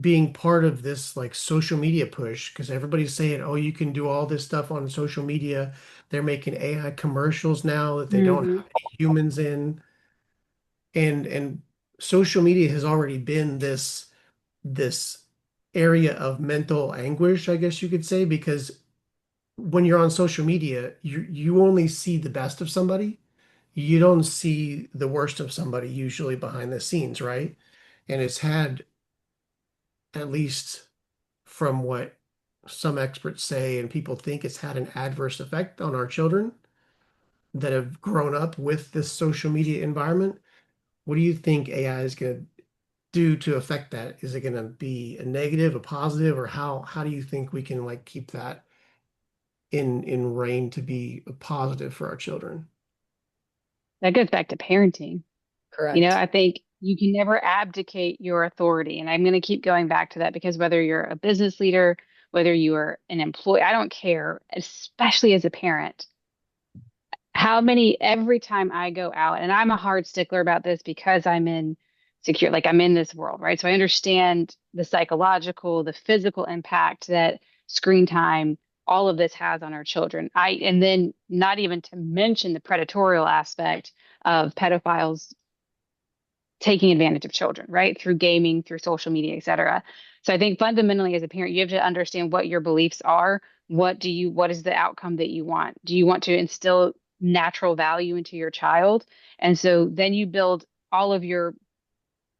being part of this like social media push, because everybody's saying, oh, you can do all this stuff on social media. They're making AI commercials now that they don't Hmm. have any humans in. And social media has already been this area of mental anguish, I guess you could say, because when you're on social media, you only see the best of somebody. You don't see the worst of somebody usually behind the scenes, right? And it's had, at least from what some experts say and people think, it's had an adverse effect on our children that have grown up with this social media environment. What do you think AI is going to do to affect that? Is it going to be a negative, a positive, or how do you think we can like keep that in reign to be a positive for our children? That goes back to parenting. Correct. I think you can never abdicate your authority. And I'm going to keep going back to that because whether you're a business leader, whether you are an employee, I don't care, especially as a parent. Every time I go out, and I'm a hard stickler about this because I'm in this world, right? So I understand the psychological, the physical impact that screen time, all of this has on our children. And then not even to mention the predatorial aspect of pedophiles taking advantage of children, right? Through gaming, through social media, et cetera. So I think fundamentally as a parent, you have to understand what your beliefs are. What is the outcome that you want? Do you want to instill natural value into your child. And so then you build all of your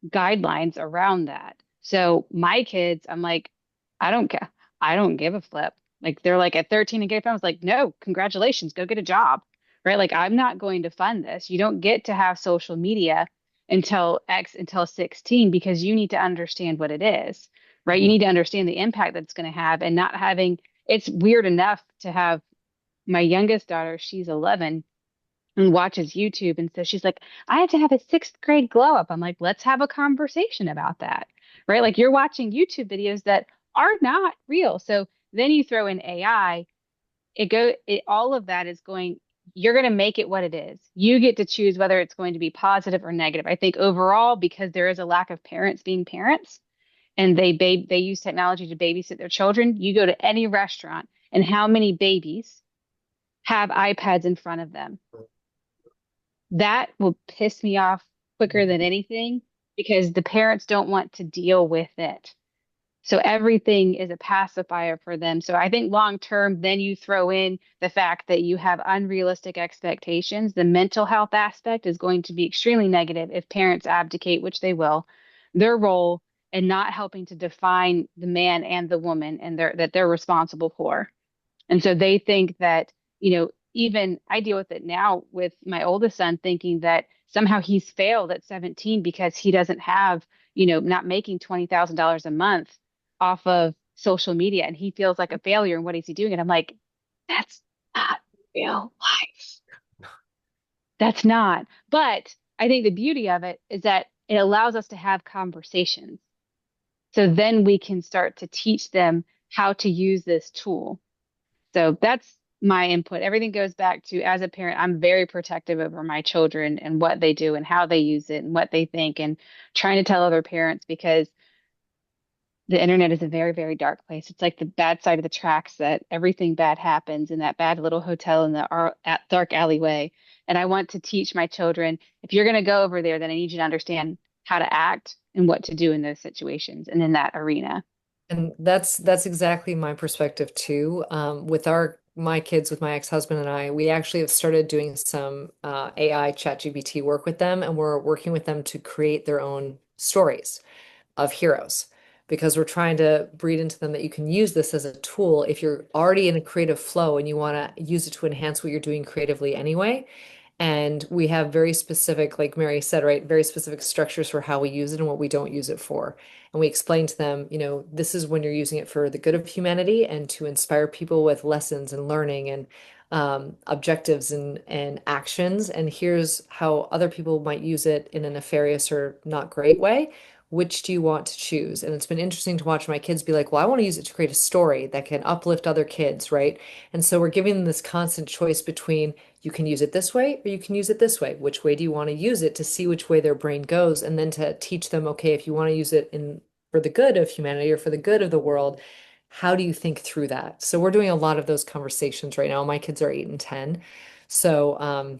guidelines around that. So my kids, I'm like, I don't care. I don't give a flip. Like they're like at 13 and get a phone. I was like, no, congratulations, go get a job. Right? Like I'm not going to fund this. You don't get to have social media until 16 because you need to understand what it is. Right? You Mhm. need to understand the impact that it's going to have and not having it's weird enough to have my youngest daughter, she's 11 and watches YouTube. And so she's like, I have to have a sixth grade glow up. I'm like, let's have a conversation about that. Right. Like you're watching YouTube videos that are not real. So then you throw in AI, all of that is going, you're going to make it what it is. You get to choose whether it's going to be positive or negative. I think overall, because there is a lack of parents being parents and they use technology to babysit their children, you go to any restaurant and how many babies have iPads in front of them? That will piss me off quicker than anything because the parents don't want to deal with it. So everything is a pacifier for them. So I think long term, then you throw in the fact that you have unrealistic expectations. The mental health aspect is going to be extremely negative if parents abdicate, which they will, their role and not helping to define the man and the woman and that they're responsible for. And so they think that, even I deal with it now with my oldest son thinking that somehow he's failed at 17 because he doesn't have, not making $20,000 a month off of social media and he feels like a failure. And what is he doing? And I'm like, that's not real life. That's not. But I think the beauty of it is that it allows us to have conversations. So then we can start to teach them how to use this tool. So that's my input. Everything goes back to as a parent, I'm very protective over my children and what they do and how they use it and what they think and trying to tell other parents because the internet is a very, very dark place. It's like the bad side of the tracks that everything bad happens in that bad little hotel in the dark alleyway. And I want to teach my children, if you're going to go over there, then I need you to understand how to act and what to do in those situations and in that arena. And that's exactly my perspective too. With my kids, with my ex-husband and I, we actually have started doing some AI ChatGPT work with them, and we're working with them to create their own stories of heroes because we're trying to breed into them that you can use this as a tool if you're already in a creative flow and you want to use it to enhance what you're doing creatively anyway. And we have very specific, like Mary said, right, very specific structures for how we use it and what we don't use it for. And we explain to them, this is when you're using it for the good of humanity and to inspire people with lessons and learning and objectives and actions. And here's how other people might use it in a nefarious or not great way. Which do you want to choose? And it's been interesting to watch my kids be like, well, I want to use it to create a story that can uplift other kids, right? And so we're giving them this constant choice between you can use it this way or you can use it this way. Which way do you want to use it to see which way their brain goes? And then to teach them, okay, if you want to use it in for the good of humanity or for the good of the world, how do you think through that? So we're doing a lot of those conversations right now. My kids are 8 and 10. So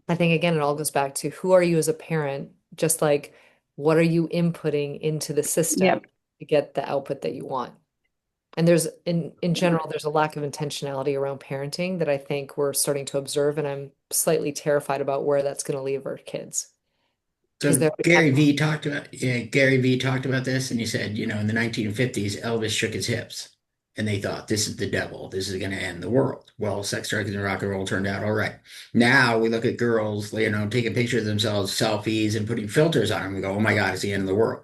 I think again, it all goes back to who are you as a parent? Just like what are you inputting into the system Yep. to get the output that you want? And there's in general, there's a lack of intentionality around parenting that I think we're starting to observe, and I'm slightly terrified about where that's going to leave our kids because So they're Gary Vee talked about this, and he said, in the 1950s, Elvis shook his hips, and they thought this is the devil. This is going to end the world. Well, sex, drugs, and rock and roll turned out all right. Now we look at girls, taking pictures of themselves, selfies, and putting filters on them. We go, oh my God, it's the end of the world.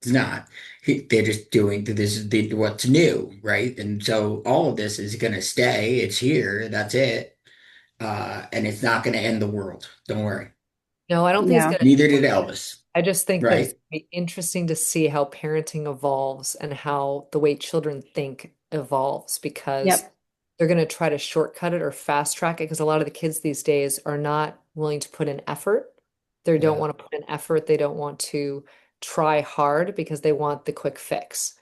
It's not. They're just doing this is what's new, right? And so all of this is going to stay. It's here. That's it. And it's not going to end the world. Don't worry. no, I don't think it's No. going to. Neither did Elvis, I just think that it's right? going to be interesting to see how parenting evolves and how the way children think evolves because Yep. they're going to try to shortcut it or fast track it because a lot of the kids these days are not willing to put in effort. They don't Yeah. want to put in effort. They don't want to try hard because they want the quick fix.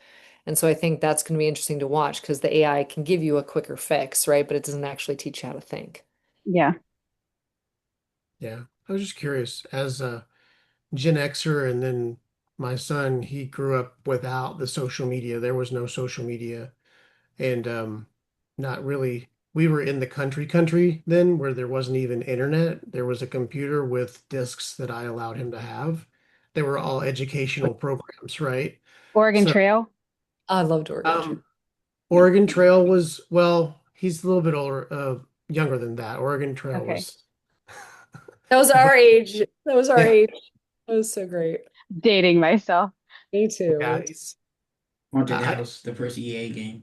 And so I think that's going to be interesting to watch because the AI can give you a quicker fix, right? But it doesn't actually teach you how to think. Yeah. Yeah. I was just curious, as a Gen Xer, and then my son, he grew up without the social media. There was no social media and not really we were in the country then where there wasn't even internet. There was a computer with disks that I allowed him to have. They were all educational programs, right? Oregon So Trail. I loved Oregon Trail. um, Oregon Trail was, well, he's a little bit older, younger than that. Oregon Trail Okay. was, That was our but age. That was our yeah, age. That was so great. Dating myself. Me too. yeah, Me too. Haunted I, House, the first EA game.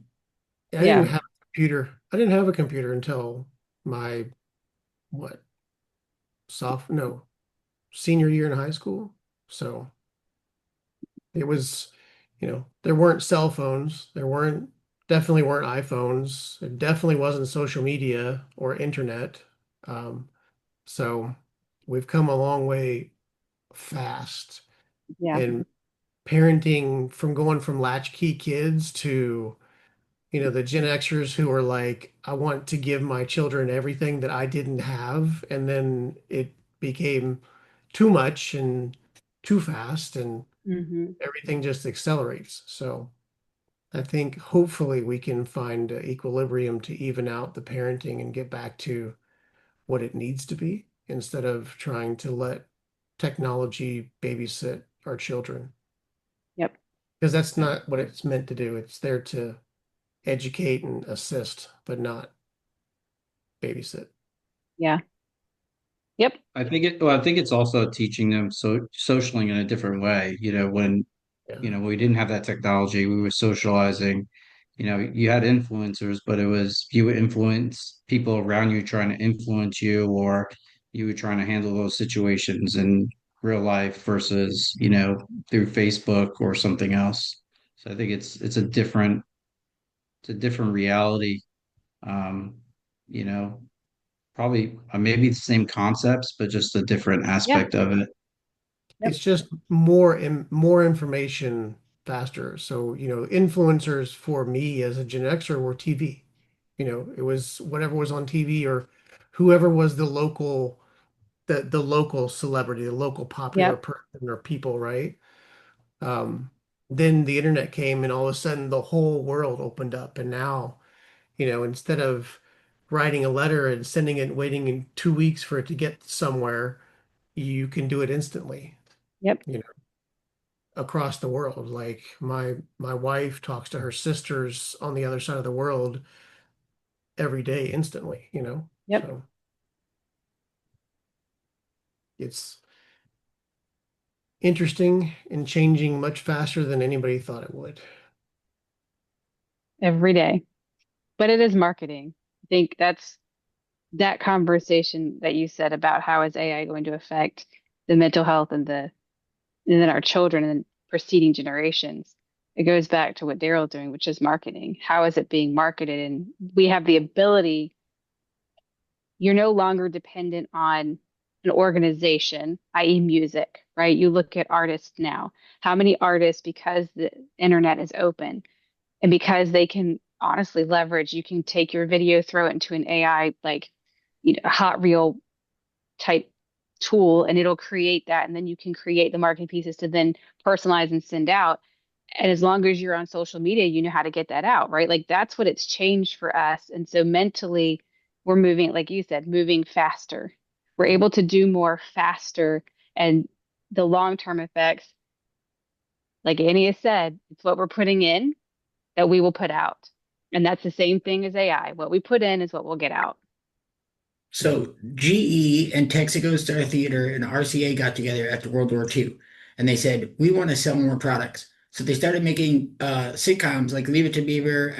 I didn't Yeah. even have a computer. I didn't have a computer until my, what, no, senior year in high school. So it was, there weren't cell phones. Definitely weren't iPhones. It definitely wasn't social media or internet. Um, so we've come a long way fast Yeah. in parenting, from going from latchkey kids to, the Gen Xers who are like, I want to give my children everything that I didn't have. And then it became too much and too fast, and Hmm. everything just accelerates. So I think hopefully we can find an equilibrium to even out the parenting and get back to what it needs to be instead of trying to let technology babysit our children. Yep. Because that's not what it's meant to do. It's there to educate and assist, but not babysit. Yeah. Yep. I think it's also teaching them socialing in a different way. Yeah. We didn't have that technology, we were socializing. You had influencers, but it was you would influence people around you trying to influence you, or you were trying to handle those situations in real life versus, through Facebook or something else. So I think it's a different reality. Um, you know, Probably maybe the same concepts, but just a different Yeah. aspect of it. Yep. It's just more information faster. So, influencers for me as a Gen Xer were TV. It was whatever was on TV or whoever was the local celebrity, the local popular Yep. person or people, right? Um, then the internet came and all of a sudden the whole world opened up. And now, instead of writing a letter and sending it, waiting in 2 weeks for it to get somewhere, you can do it instantly, Yep. you know, across the world. Like my wife talks to her sisters on the other side of the world every day instantly. Yep. So it's interesting and changing much faster than anybody thought it would. Every day. But it is marketing. I think that's that conversation that you said about how is AI going to affect the mental health and then our children and preceding generations. It goes back to what Daryl's doing, which is marketing. How is it being marketed? And we have the ability, you're no longer dependent on an organization, i.e., music, right? You look at artists now. How many artists, because the internet is open and because they can honestly leverage, you can take your video, throw it into an AI, like, a hot reel type tool, and it'll create that. And then you can create the marketing pieces to then personalize and send out. And as long as you're on social media, you know how to get that out, right? Like that's what it's changed for us. And so mentally, we're moving, like you said, moving faster. We're able to do more faster. And the long-term effects, like Annie has said, it's what we're putting in that we will put out. And that's the same thing as AI. What we put in is what we'll get out. So GE and Texaco Star Theater and RCA got together after World War II, and they said, we want to sell more products. So they started making sitcoms like Leave It to Beaver,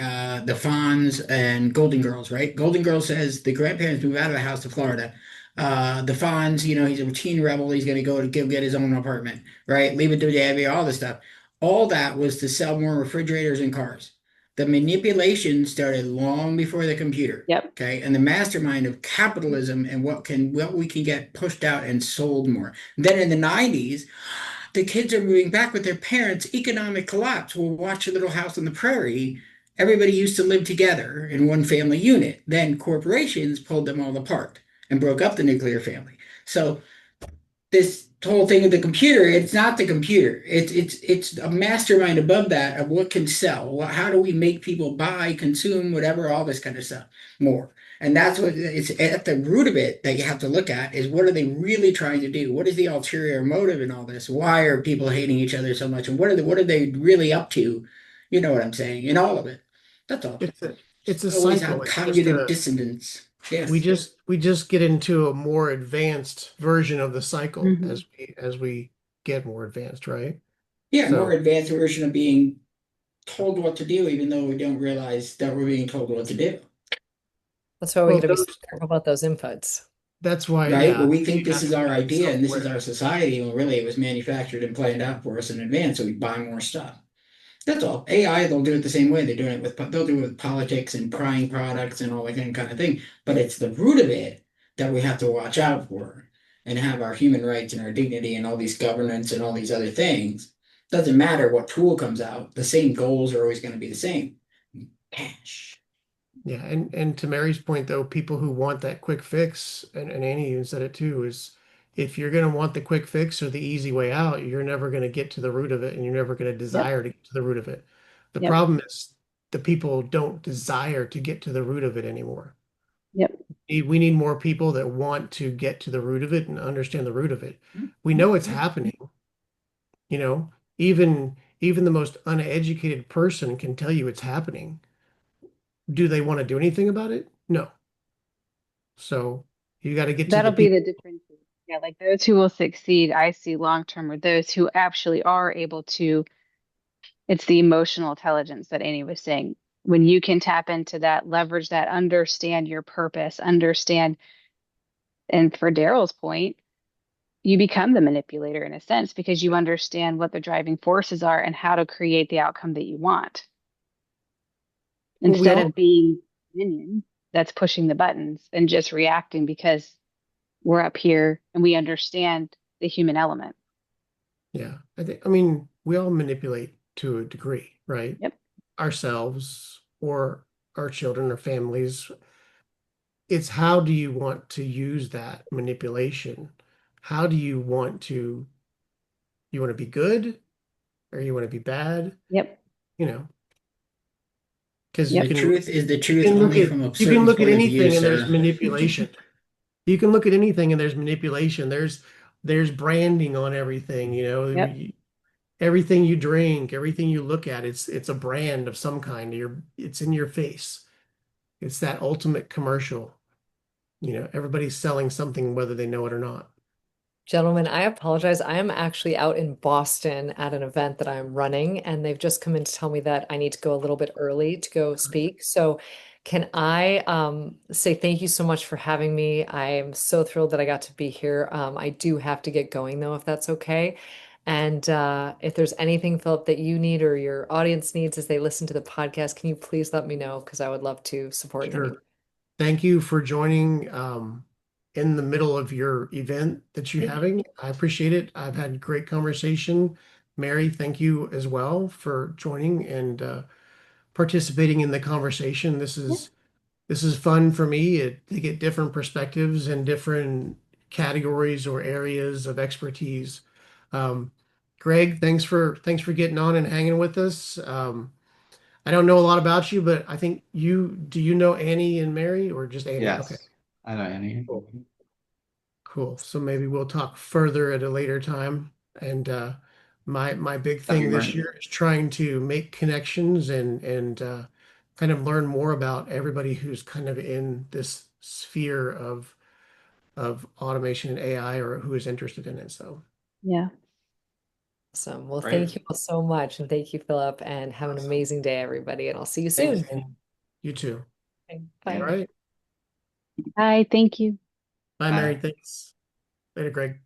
The Fonz, and Golden Girls, right? Golden Girls says the grandparents move out of the house to Florida. The Fonz, he's a teen rebel. He's going to go get his own apartment, right? Leave It to Beaver, all this stuff. All that was to sell more refrigerators and cars. The manipulation started long before the computer. Yep. Okay. And the mastermind of capitalism and what we can get pushed out and sold more. Then in the 90s, the kids are moving back with their parents, economic collapse. We'll watch a Little House on the Prairie. Everybody used to live together in one family unit. Then corporations pulled them all apart and broke up the nuclear family. So this whole thing with the computer, it's not the computer. It's a mastermind above that of what can sell. How do we make people buy, consume, whatever, all this kind of stuff more. And that's what it's at the root of it that you have to look at is what are they really trying to do? What is the ulterior motive in all this? Why are people hating each other so much? And what are they really up to? You know what I'm saying? In all of it. That's all. It's a Always cycle. have It's just cognitive a dissonance. we Yes. just we just get into a more advanced version of the cycle Hmm. as we get more advanced, right? Yeah, more So advanced version of being told what to do, even though we don't realize that we're being told what to do. That's why we got well to be so those careful about those inputs. that's why Right? But yeah, we think you this have is to our be idea and this is self-aware. our society, when really it was manufactured and planned out for us in advance, so we buy more stuff. That's all. AI, they'll do it the same way. They'll do it with politics and prying products and all that kind of thing. But it's the root of it that we have to watch out for and have our human rights and our dignity and all these governance and all these other things. Doesn't matter what tool comes out, the same goals are always going to be the same. Cash. Yeah, and to Mary's point though, people who want that quick fix, and Annie even said it too, is if you're going to want the quick fix or the easy way out, you're never going to get to the root of it, and you're never going to Yep. desire to get to the root of it. The Yep. problem is the people don't desire to get to the root of it anymore. Yep. We need more people that want to get to the root of it and understand the root of it. We know it's happening, you know, even the most uneducated person can tell you it's happening. Do they want to do anything about it? No. So you got to get to That'll the be people. the difference. Yeah, like those who will succeed, I see long term, are those who actually are able to, it's the emotional intelligence that Annie was saying. When you can tap into that, leverage that, understand your purpose, understand, and for Daryl's point, you become the manipulator in a sense because you understand what the driving forces are and how to create the outcome that you want Well, we instead all, of being minion that's pushing the buttons and just reacting because we're up here and we understand the human element. yeah, I mean, we all manipulate to a degree, right? Yep. Ourselves or our children or families. It's how do you want to use that manipulation? How do you want to be good or you want to be bad? Yep. You know, because Yep. The you truth can look only at from a you can certain look at point of view, anything and there's sir. manipulation. You can look at anything and there's manipulation. There's branding on everything, you know. Yep. Everything you drink, everything you look at, it's a brand of some kind. It's in your face. It's that ultimate commercial. You know, everybody's selling something whether they know it or not. Gentlemen, I apologize. I am actually out in Boston at an event that I'm running, and they've just come in to tell me that I need to go a little bit early to go speak. So, can I say thank you so much for having me? I am so thrilled that I got to be here. I do have to get going though, if that's okay. And if there's anything, Philip, that you need or your audience needs as they listen to the podcast, can you please let me know? Because I would love to support in any way. Sure. Thank you for joining in the middle of your event that you're having. I appreciate it. I've had great conversation. Mary, thank you as well for joining and participating in the conversation. Yeah. This is fun for me to get different perspectives and different categories or areas of expertise. Um, Greg, thanks for getting on and hanging with us. I don't know a lot about you, but I think do you know Annie and Mary or just Annie? Okay, Yes, I know Annie. cool. Cool. So maybe we'll talk further at a later time. And my big That'd be thing this great. year is trying to make connections and kind of learn more about everybody who's kind of in this sphere of automation and AI or who is interested in it. So Yeah. Awesome. Well, thank Great. you all so much. And thank you, Philip. And have an awesome. amazing day, everybody. And I'll see you Thanks, soon. Annie. You too. Okay, All bye. Yeah. right. Hi. Thank you. Bye, Mary. Bye. Thanks. Later, Greg.